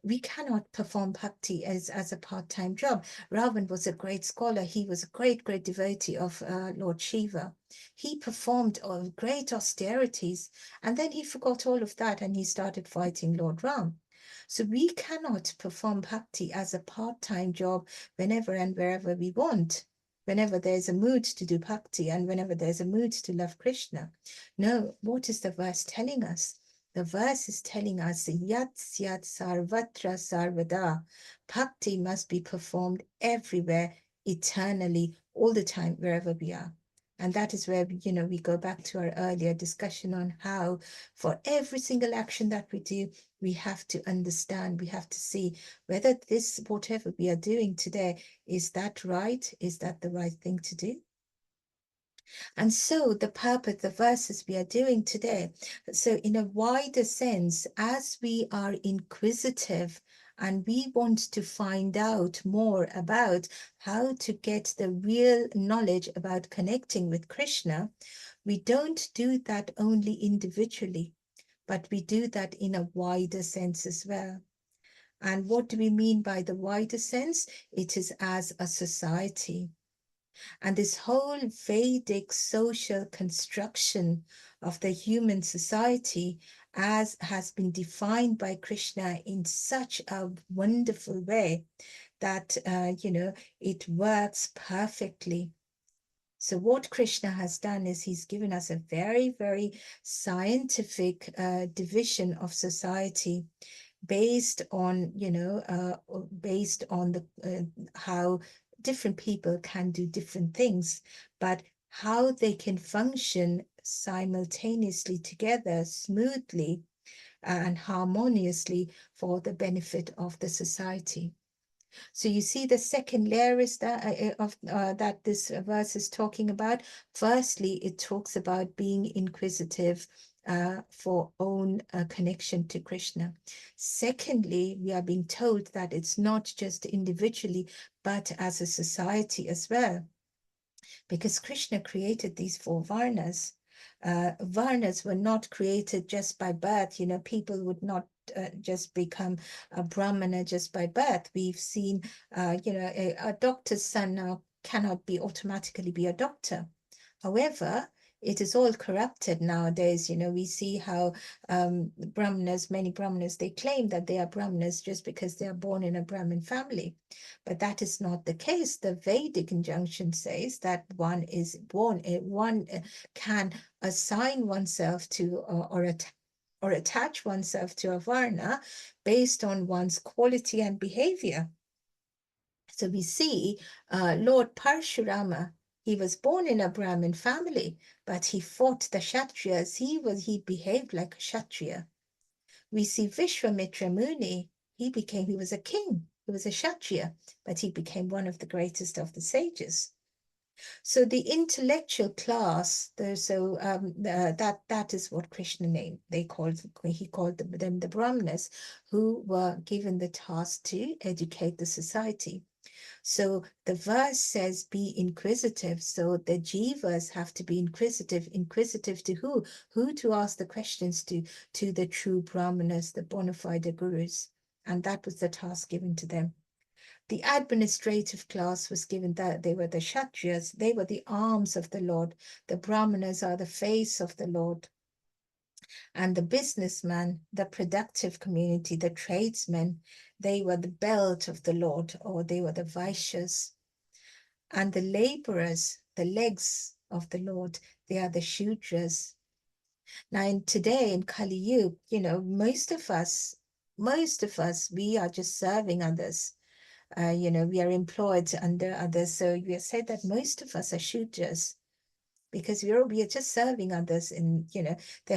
We cannot perform bhakti as a part-time job. Ravana was a great scholar. He was a great, great devotee of Lord Shiva. He performed great austerities, and then he forgot all of that and he started fighting Lord Ram. So we cannot perform bhakti as a part-time job whenever and wherever we want, whenever there's a mood to do bhakti and whenever there's a mood to love Krishna. No, what is the verse telling us? The verse is telling us, Yat Syat Sarvatra Sarvada. Bhakti must be performed everywhere, eternally, all the time, wherever we are. And that is where, we go back to our earlier discussion on how for every single action that we do, we have to understand, we have to see whether this, whatever we are doing today, is that right? Is that the right thing to do? And so the purpose, the verses we are doing today, so in a wider sense, as we are inquisitive and we want to find out more about how to get the real knowledge about connecting with Krishna, we don't do that only individually, but we do that in a wider sense as well. And what do we mean by the wider sense? It is as a society. And this whole Vedic social construction of the human society, as has been defined by Krishna in such a wonderful way that, it works perfectly. So what Krishna has done is he's given us a very, very scientific division of society based on, based on the how different people can do different things, but how they can function simultaneously together smoothly and harmoniously for the benefit of the society. So you see, the second layer is that this verse is talking about. Firstly, it talks about being inquisitive for own connection to Krishna. Secondly, we are being told that it's not just individually, but as a society as well, because Krishna created these four varnas. Varnas were not created just by birth. People would not just become a Brahmana just by birth. We've seen, a doctor's son now cannot automatically be a doctor. However, it is all corrupted nowadays. We see how many Brahmanas, they claim that they are Brahmanas just because they are born in a Brahmin family. But that is not the case. The Vedic injunction says that one is born, one can assign oneself to or attach oneself to a Varna based on one's quality and behavior. So we see Lord Parshurama, he was born in a Brahmin family, but he fought the Kshatriyas. He behaved like a Kshatriya. We see Vishwamitra Muni, he was a king, he was a Kshatriya, but he became one of the greatest of the sages. So the intellectual class, that is what Krishna named. He called them the Brahmanas, who were given the task to educate the society. So the verse says, be inquisitive. So the jivas have to be inquisitive. Inquisitive to who? Who to ask the questions to? To the true Brahmanas, the bona fide gurus. And that was the task given to them. The administrative class was given that they were the Kshatriyas. They were the arms of the Lord. The Brahmanas are the face of the Lord. And the businessman, the productive community, the tradesmen, they were the belt of the Lord, or they were the Vaishyas. And the laborers, the legs of the Lord, they are the Shudras. Now, today in Kali Yuga, most of us, we are just serving others. We are employed under others. So we said that most of us are Shudras because we are just serving others. And,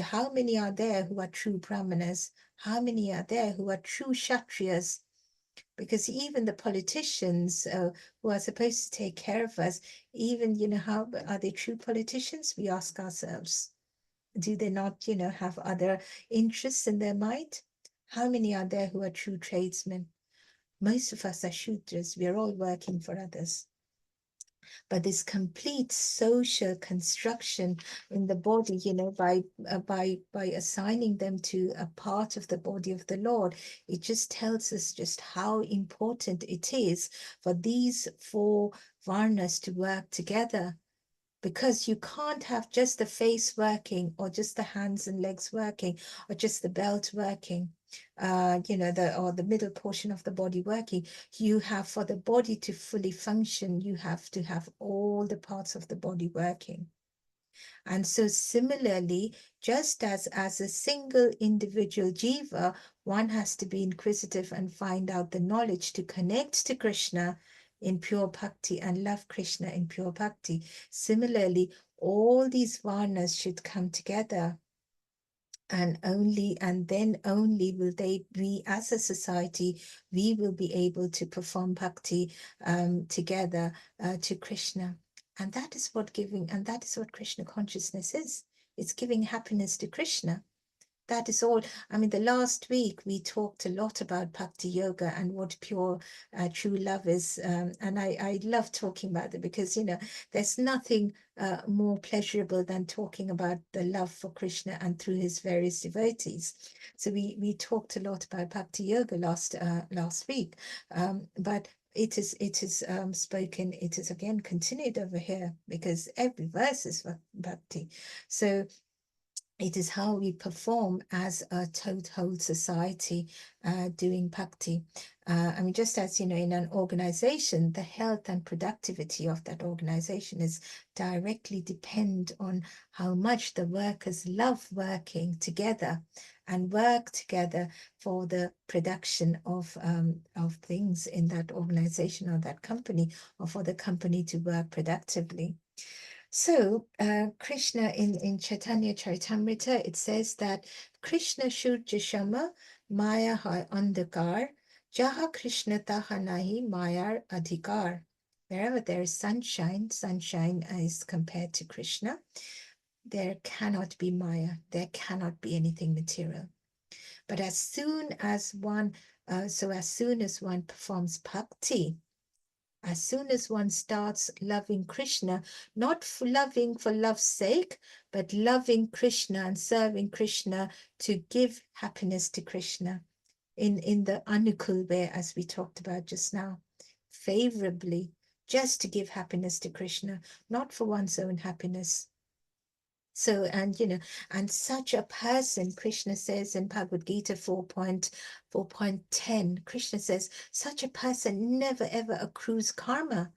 how many are there who are true Brahmanas? How many are there who are true Kshatriyas? Because even the politicians who are supposed to take care of us, even, how are they true politicians? We ask ourselves. Do they not, have other interests in their mind? How many are there who are true tradesmen? Most of us are Shudras. We are all working for others. But this complete social construction in the body, by assigning them to a part of the body of the Lord, it just tells us just how important it is for these four varnas to work together. Because you can't have just the face working or just the hands and legs working or just the belt working, the middle portion of the body working. You have, for the body to fully function, you have to have all the parts of the body working. And so similarly, just as a single individual jiva, one has to be inquisitive and find out the knowledge to connect to Krishna in pure bhakti and love Krishna in pure bhakti. Similarly, all these varnas should come together. And then only will we as a society, we will be able to perform bhakti together to Krishna. And that is what Krishna consciousness is. It's giving happiness to Krishna. That is all. I mean, the last week we talked a lot about bhakti yoga and what pure true love is. And I love talking about it because, there's nothing more pleasurable than talking about the love for Krishna and through his various devotees. So we talked a lot about bhakti yoga last week. But it is spoken, it is again continued over here because every verse is bhakti. So it is how we perform as a total society doing bhakti. I mean, just as, in an organization, the health and productivity of that organization is directly depend on how much the workers love working together and work together for the production of things in that organization or that company, or for the company to work productively. So Krishna in Chaitanya Charitamrita, it says that Krishna Shurja Shama Maya Hai Andhakar, Jaha Krishna Taha Nahi Mayar Adhikar. Wherever there is sunshine is compared to Krishna. There cannot be Maya, there cannot be anything material. But as soon as one performs bhakti, as soon as one starts loving Krishna, not for loving for love's sake, but loving Krishna and serving Krishna to give happiness to Krishna in the anukul way, as we talked about just now, favorably, just to give happiness to Krishna, not for one's own happiness. So, and such a person, Krishna says in Bhagavad Gita 4.10, Krishna says, such a person never ever accrues karma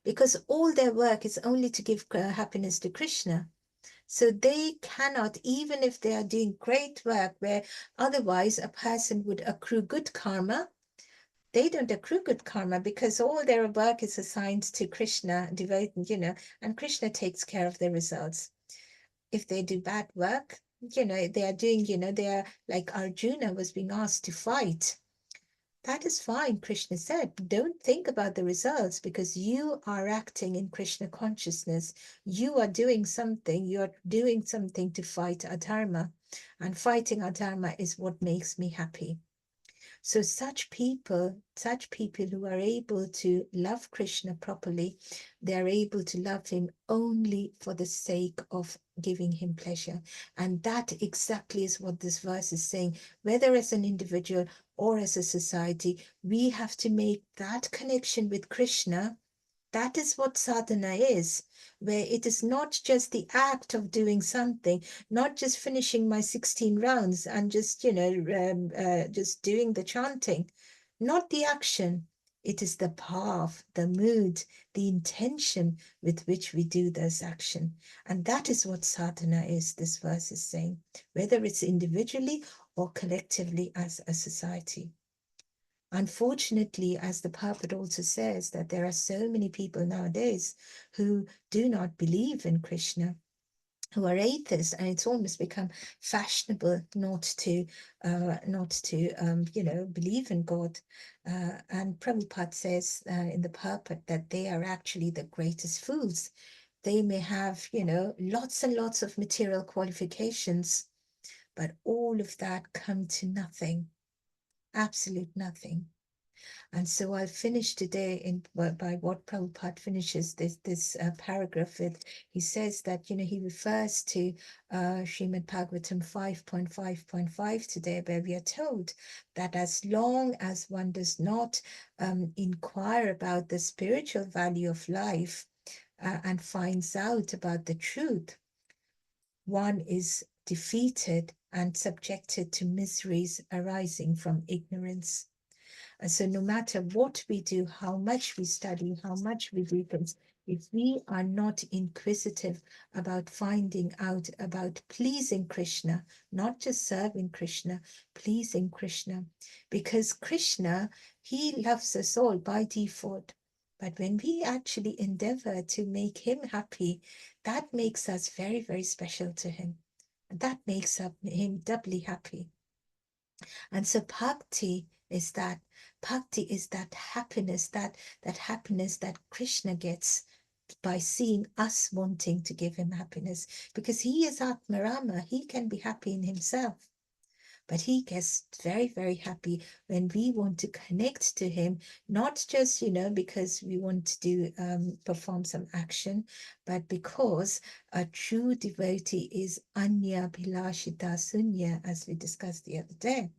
because all their work is only to give happiness to Krishna. So they cannot, even if they are doing great work where otherwise a person would accrue good karma, they don't accrue good karma because all their work is assigned to Krishna, devoted, and Krishna takes care of the results. If they do bad work, they are doing, they are like Arjuna was being asked to fight. That is fine, Krishna said. Don't think about the results because you are acting in Krishna consciousness. You are doing something. You are doing something to fight adharma. And fighting adharma is what makes me happy. So such people who are able to love Krishna properly, they are able to love him only for the sake of giving him pleasure. And that exactly is what this verse is saying. Whether as an individual or as a society, we have to make that connection with Krishna. That is what sadhana is, where it is not just the act of doing something, not just finishing my 16 rounds and just, just doing the chanting, not the action. It is the path, the mood, the intention with which we do this action. And that is what sadhana is, this verse is saying, whether it's individually or collectively as a society. Unfortunately, as the Prabhupada also says, that there are so many people nowadays who do not believe in Krishna, who are atheists, and it's almost become fashionable not to believe in God. And Prabhupada says in the purport that they are actually the greatest fools. They may have, lots and lots of material qualifications, but all of that come to nothing, absolute nothing. And so I'll finish today by what Prabhupada finishes this paragraph with. He says that, he refers to Srimad Bhagavatam 5.5.5 today, where we are told that as long as one does not inquire about the spiritual value of life and finds out about the truth, one is defeated and subjected to miseries arising from ignorance. So no matter what we do, how much we study, how much we deepen, if we are not inquisitive about finding out about pleasing Krishna, not just serving Krishna, pleasing Krishna, because Krishna, he loves us all by default. But when we actually endeavor to make him happy, that makes us very, very special to him. That makes him doubly happy. And so bhakti is that happiness, that happiness that Krishna gets by seeing us wanting to give him happiness, because he is Atmarama, he can be happy in himself. But he gets very, very happy when we want to connect to him, not just, because we want to do perform some action, but because a true devotee is Anya Bhilashita Sunya, as we discussed the other day.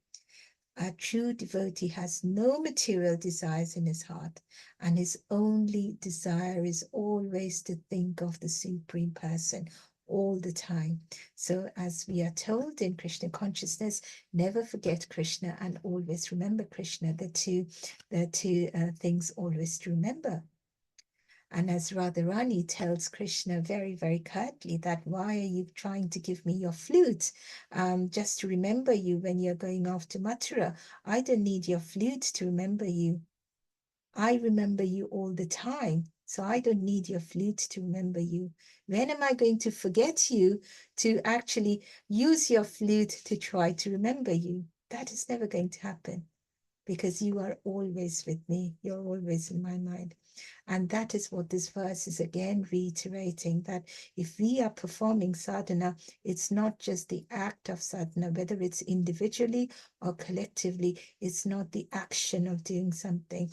A true devotee has no material desires in his heart, and his only desire is always to think of the Supreme Person all the time. So, as we are told in Krishna consciousness, never forget Krishna and always remember Krishna. The two things always to remember. And as Radharani tells Krishna very, very curtly that, why are you trying to give me your flute? Just to remember you when you're going off to Mathura. I don't need your flute to remember you. I remember you all the time. So I don't need your flute to remember you. When am I going to forget you to actually use your flute to try to remember you? That is never going to happen, because you are always with me. You're always in my mind. And that is what this verse is again reiterating, that if we are performing sadhana, it's not just the act of sadhana, whether it's individually or collectively, it's not the action of doing something,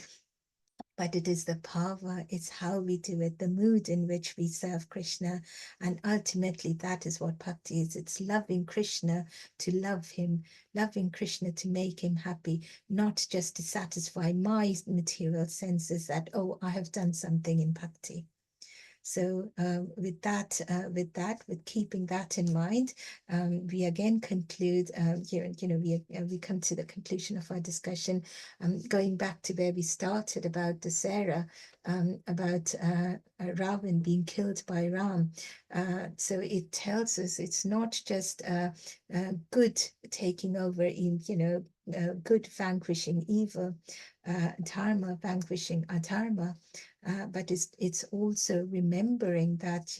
but it is the power, it's how we do it, the mood in which we serve Krishna. And ultimately, that is what bhakti is. It's loving Krishna to love him, loving Krishna to make him happy, not just to satisfy my material senses that, oh, I have done something in bhakti. So with keeping that in mind, we again conclude here. We come to the conclusion of our discussion, going back to where we started about the Sarah, about Ravan being killed by Ram. So it tells us it's not just good taking over in good vanquishing evil, dharma vanquishing adharma. But it's also remembering that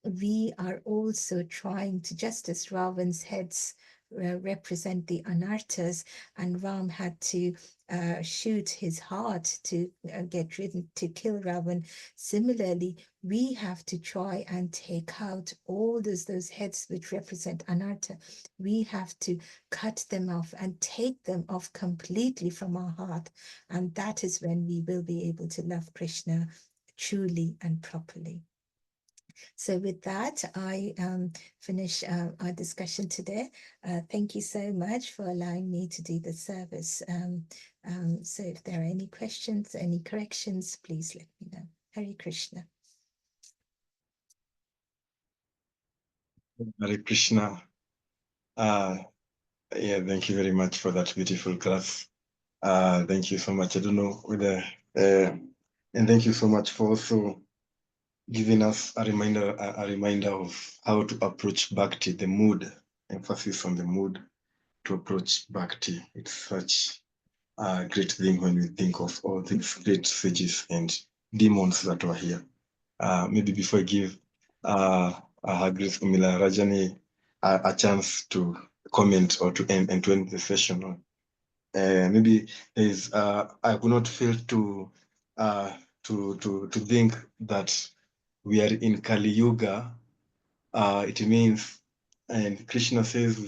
we are also trying to, just as Ravan's heads represent the anarthas, and Ram had to shoot his heart to get rid to kill Ravan. Similarly, we have to try and take out all those heads which represent anartha. We have to cut them off and take them off completely from our heart. And that is when we will be able to love Krishna truly and properly. So with that, I finish our discussion today. Thank you so much for allowing me to do the service. So if there are any questions, any corrections, please let me know. Hare Krishna. Hare Krishna. Yeah, thank you very much for that beautiful class. Thank you so much. I don't know whether, and thank you so much for also giving us a reminder of how to approach Bhakti, the mood, emphasis on the mood to approach Bhakti. It's such a great thing when we think of all these great sages and demons that were here. Maybe before I give Grace Umila Rajani a chance to comment or to end the session, maybe is I could not fail to think that we are in Kali Yuga. It means, and Krishna says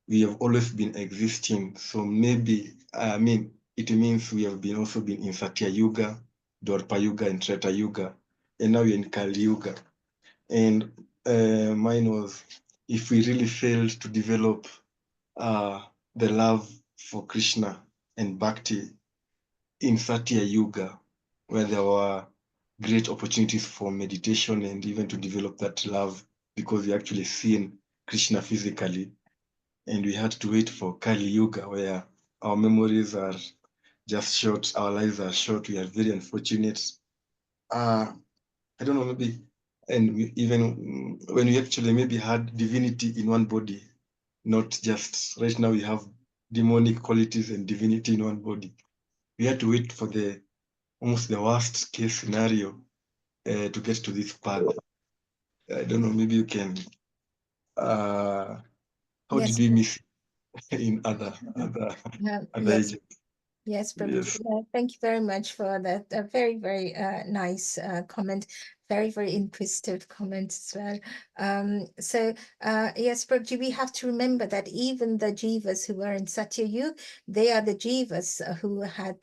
we have always been existing. So maybe it means we have been also been in Satya Yuga, Dwarpa Yuga, and Treta Yuga, and now we're in Kali Yuga. And mine was, if we really failed to develop the love for Krishna and Bhakti in Satya Yuga, where there were great opportunities for meditation and even to develop that love, because we actually seen Krishna physically, and we had to wait for Kali Yuga, where our memories are just short, our lives are short, we are very unfortunate. I don't know, maybe, and even when we actually maybe had divinity in one body, not just right now we have demonic qualities and divinity in one body. We had to wait for almost the worst case scenario to get to this path. I don't know, maybe you can, how Yes. did we miss in other Yes. ages? Yes, Prabhuji. Yes. Thank you very much for that very, very nice comment. Very, very inquisitive comment as well. Yes, Prabhuji, we have to remember that even the jivas who were in Satya Yuga, they are the jivas who had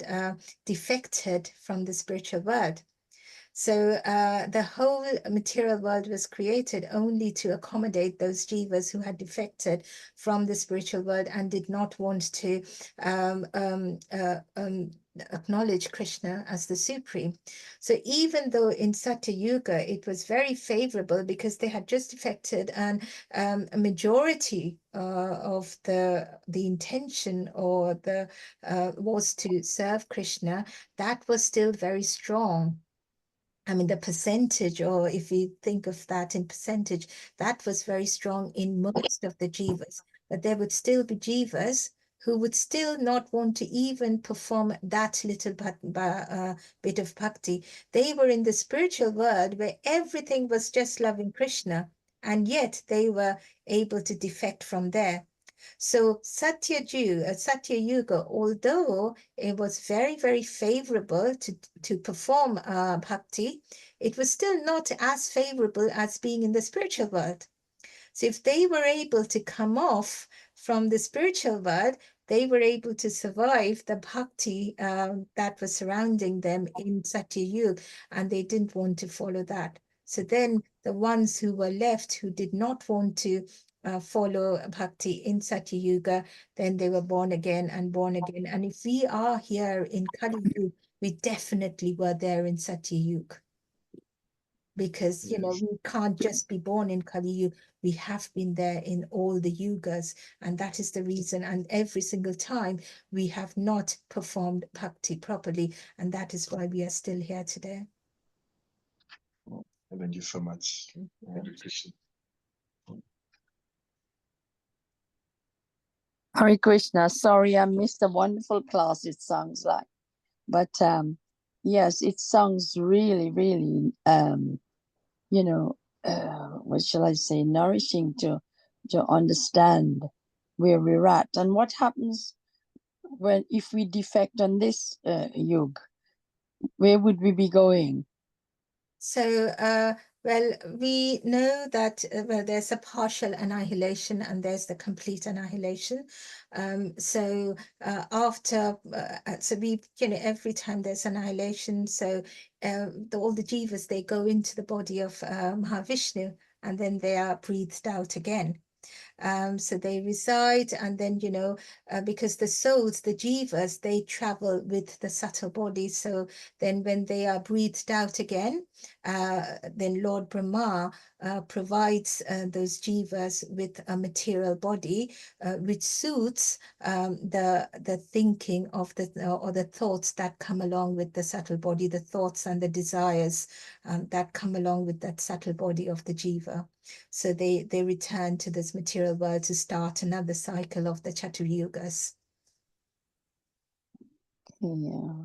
defected from the spiritual world. So the whole material world was created only to accommodate those jivas who had defected from the spiritual world and did not want to acknowledge Krishna as the supreme. So even though in Satya Yuga it was very favorable because they had just defected, and a majority of the intention or the was to serve Krishna, that was still very strong. I mean, the percentage, or if you think of that in percentage, that was very strong in most of the jivas. But there would still be jivas who would still not want to even perform that little bit of bhakti. They were in the spiritual world where everything was just loving Krishna, and yet they were able to defect from there. So Satya Yuga, although it was very, very favorable to perform bhakti, it was still not as favorable as being in the spiritual world. So if they were able to come off from the spiritual world, they were able to survive the bhakti that was surrounding them in Satya Yuga, and they didn't want to follow that. So then the ones who were left who did not want to follow bhakti in Satya Yuga, then they were born again and born again. And if we are here in Kali Yuga, we definitely were there in Satya Yuga. Because, you know, we can't just be born in Kali Yuga. We have been there in all the yugas. And that is the reason. And every single time we have not performed bhakti properly. And that is why we are still here today. Thank you so much. Hare Krishna. Hare Krishna. Sorry, I missed a wonderful class, it sounds like. But yes, it sounds really, really, you know, what shall I say, nourishing to understand where we're at and what happens if we defect on this yuga. Where would we be going? So, well, we know that well, there's a partial annihilation and there's the complete annihilation. So after, so we, you know, every time there's annihilation, so all the jivas, they go into the body of Mahavishnu, and then they are breathed out again. So they reside, and then, you know, because the souls, the jivas, they travel with the subtle body. So then when they are breathed out again, then Lord Brahma provides those jivas with a material body which suits the thinking of or the thoughts that come along with the subtle body, the thoughts and the desires that come along with that subtle body of the jiva. So they return to this material world to start another cycle of the Chaturyugas. Yeah.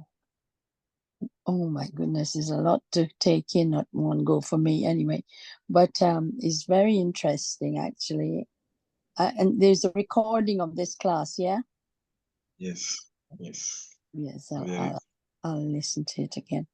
Oh my goodness, there's a lot to take in at one go for me anyway. But it's very interesting actually. And there's a recording of this class, yeah? Yes, yes. Yes, There is. I'll listen to it again.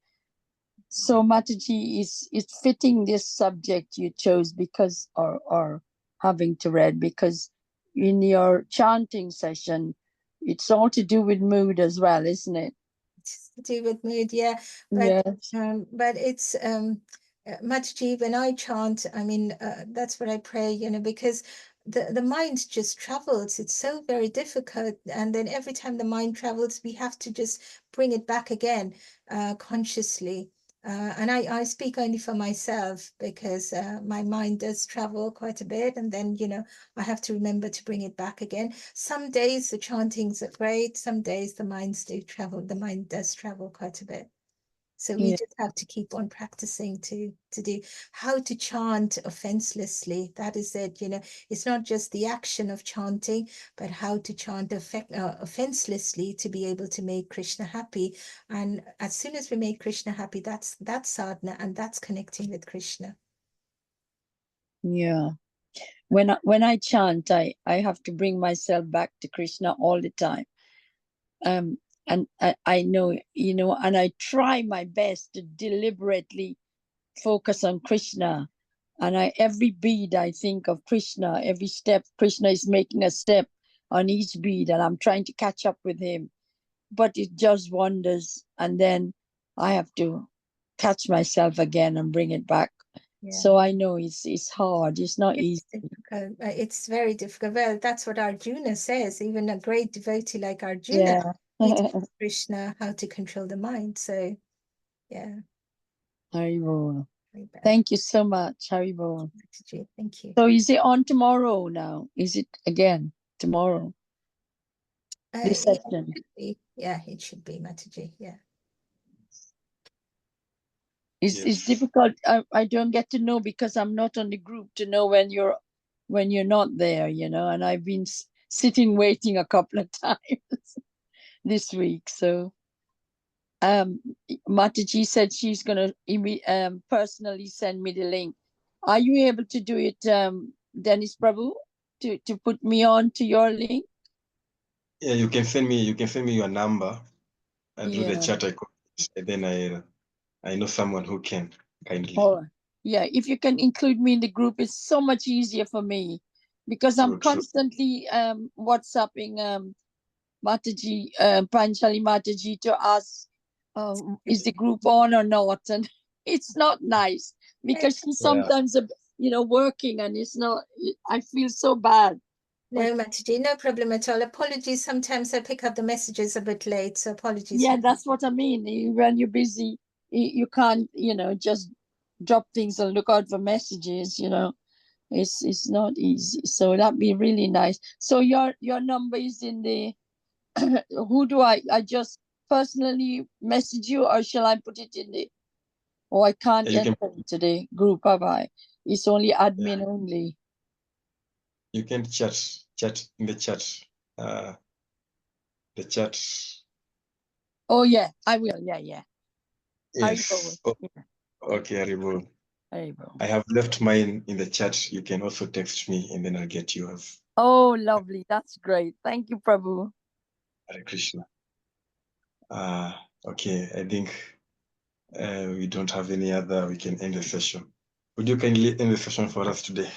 So Mataji, it's fitting this subject you chose because or having to read because in your chanting session, it's all to do with mood as well, isn't it? It's to do with mood, yeah. Yes. But it's Mataji, when I chant, I mean, that's what I pray, you know, because the mind just travels. It's so very difficult. And then every time the mind travels, we have to just bring it back again consciously. And I speak only for myself because my mind does travel quite a bit. And then, you know, I have to remember to bring it back again. Some days the chantings are great. Some days the minds do travel. The mind does travel quite a bit. So we Yeah. just have to keep on practicing to do how to chant offenselessly. That is it. You know, it's not just the action of chanting, but how to chant offenselessly to be able to make Krishna happy. And as soon as we make Krishna happy, that's sadhana, and that's connecting with Krishna. Yeah. When I chant, I have to bring myself back to Krishna all the time. And I know, you know, and I try my best to deliberately focus on Krishna. And every bead I think of Krishna, every step, Krishna is making a step on each bead, and I'm trying to catch up with him. But it just wanders, and then I have to catch myself again and bring it back. Yeah. So I know it's hard. It's not easy. Difficult. It's very difficult. Well, that's what Arjuna says. Even a great devotee like Arjuna, he tells Krishna how to control the mind. So, yeah. Haribol. Thank you so much, Haribol. Thank you. So is it on tomorrow now? Is it again tomorrow? This session. Yeah, it should be Mataji. Yeah. It's difficult. I don't get to know because I'm not on the group to know when you're not there, you know. And I've been sitting waiting a couple of times this week. So Mataji said she's gonna personally send me the link. Are you able to do it, Dennis Prabhu, to put me on to your link? Yeah, you can send me your number through the chat icon, and then I know someone who can kindly. Oh, yeah, if you can include me in the group, it's so much easier for me because I'm constantly WhatsApping Mataji, Panchali Mataji to ask is the group on or not, and it's not nice because she's sometimes working, and it's not. I feel so bad. No, Mataji, no problem at all. Apologies. Sometimes I pick up the messages a bit late, so apologies. Yeah, that's what I mean. When you're busy, you can't, just drop things and look out for messages. It's not easy. So that'd be really nice. So your number is in the. Who do I just personally message you, or shall I put it in the? Oh, I can't enter into the group, have I? It's only admin only. You can chat in the chat. The chat. Oh yeah, I will. Yeah. Yes. Okay, Haribol. I have left mine in the chat. You can also text me, and then I'll get yours. Oh, lovely. That's great. Thank you, Prabhu. Hare Krishna. Okay, I think we don't have any other. We can end the session. Would you kindly end the session for us today?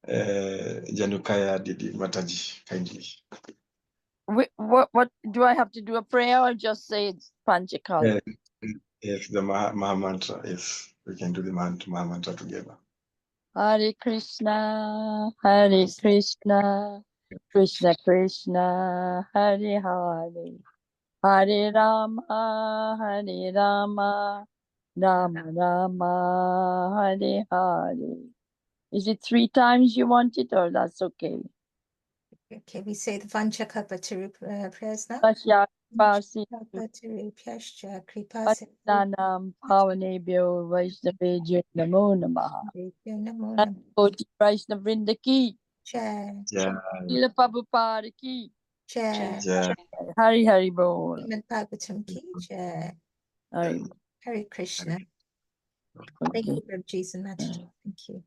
Janukaya Didi Mataji, kindly. What do I have to do, a prayer or just say it's Panchakali? Yes, the Maha Mantra. Yes, we can do the Maha Mantra together. Hare Krishna, Hare Krishna, Krishna Krishna, Hare Hare, Hare Rama, Hare Rama, Rama Rama, Hare Hare. Is it 3 times you want it, or that's okay? Okay, we say the Vanchakapaturu prayers now. Pasya Pasi Vanchakapaturu Pyascha Kripasi Nanam Pavanebhyo Vaishnavebhyo Namo Namaha. Namo Namo Koti Vaishnav Vrinda ki, Jai. Jai. Srila Prabhupada ki, Jai. Jai. Hari Hari Bol. Srimad Bhagavatam ki Jai. Hari. Hare Krishna. Thank Okay. you, Prabhuji and Mataji. Thank you.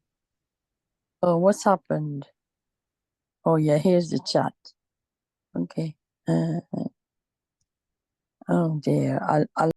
Oh, what's happened? Oh yeah, here's the chat. Okay. Oh dear. I'll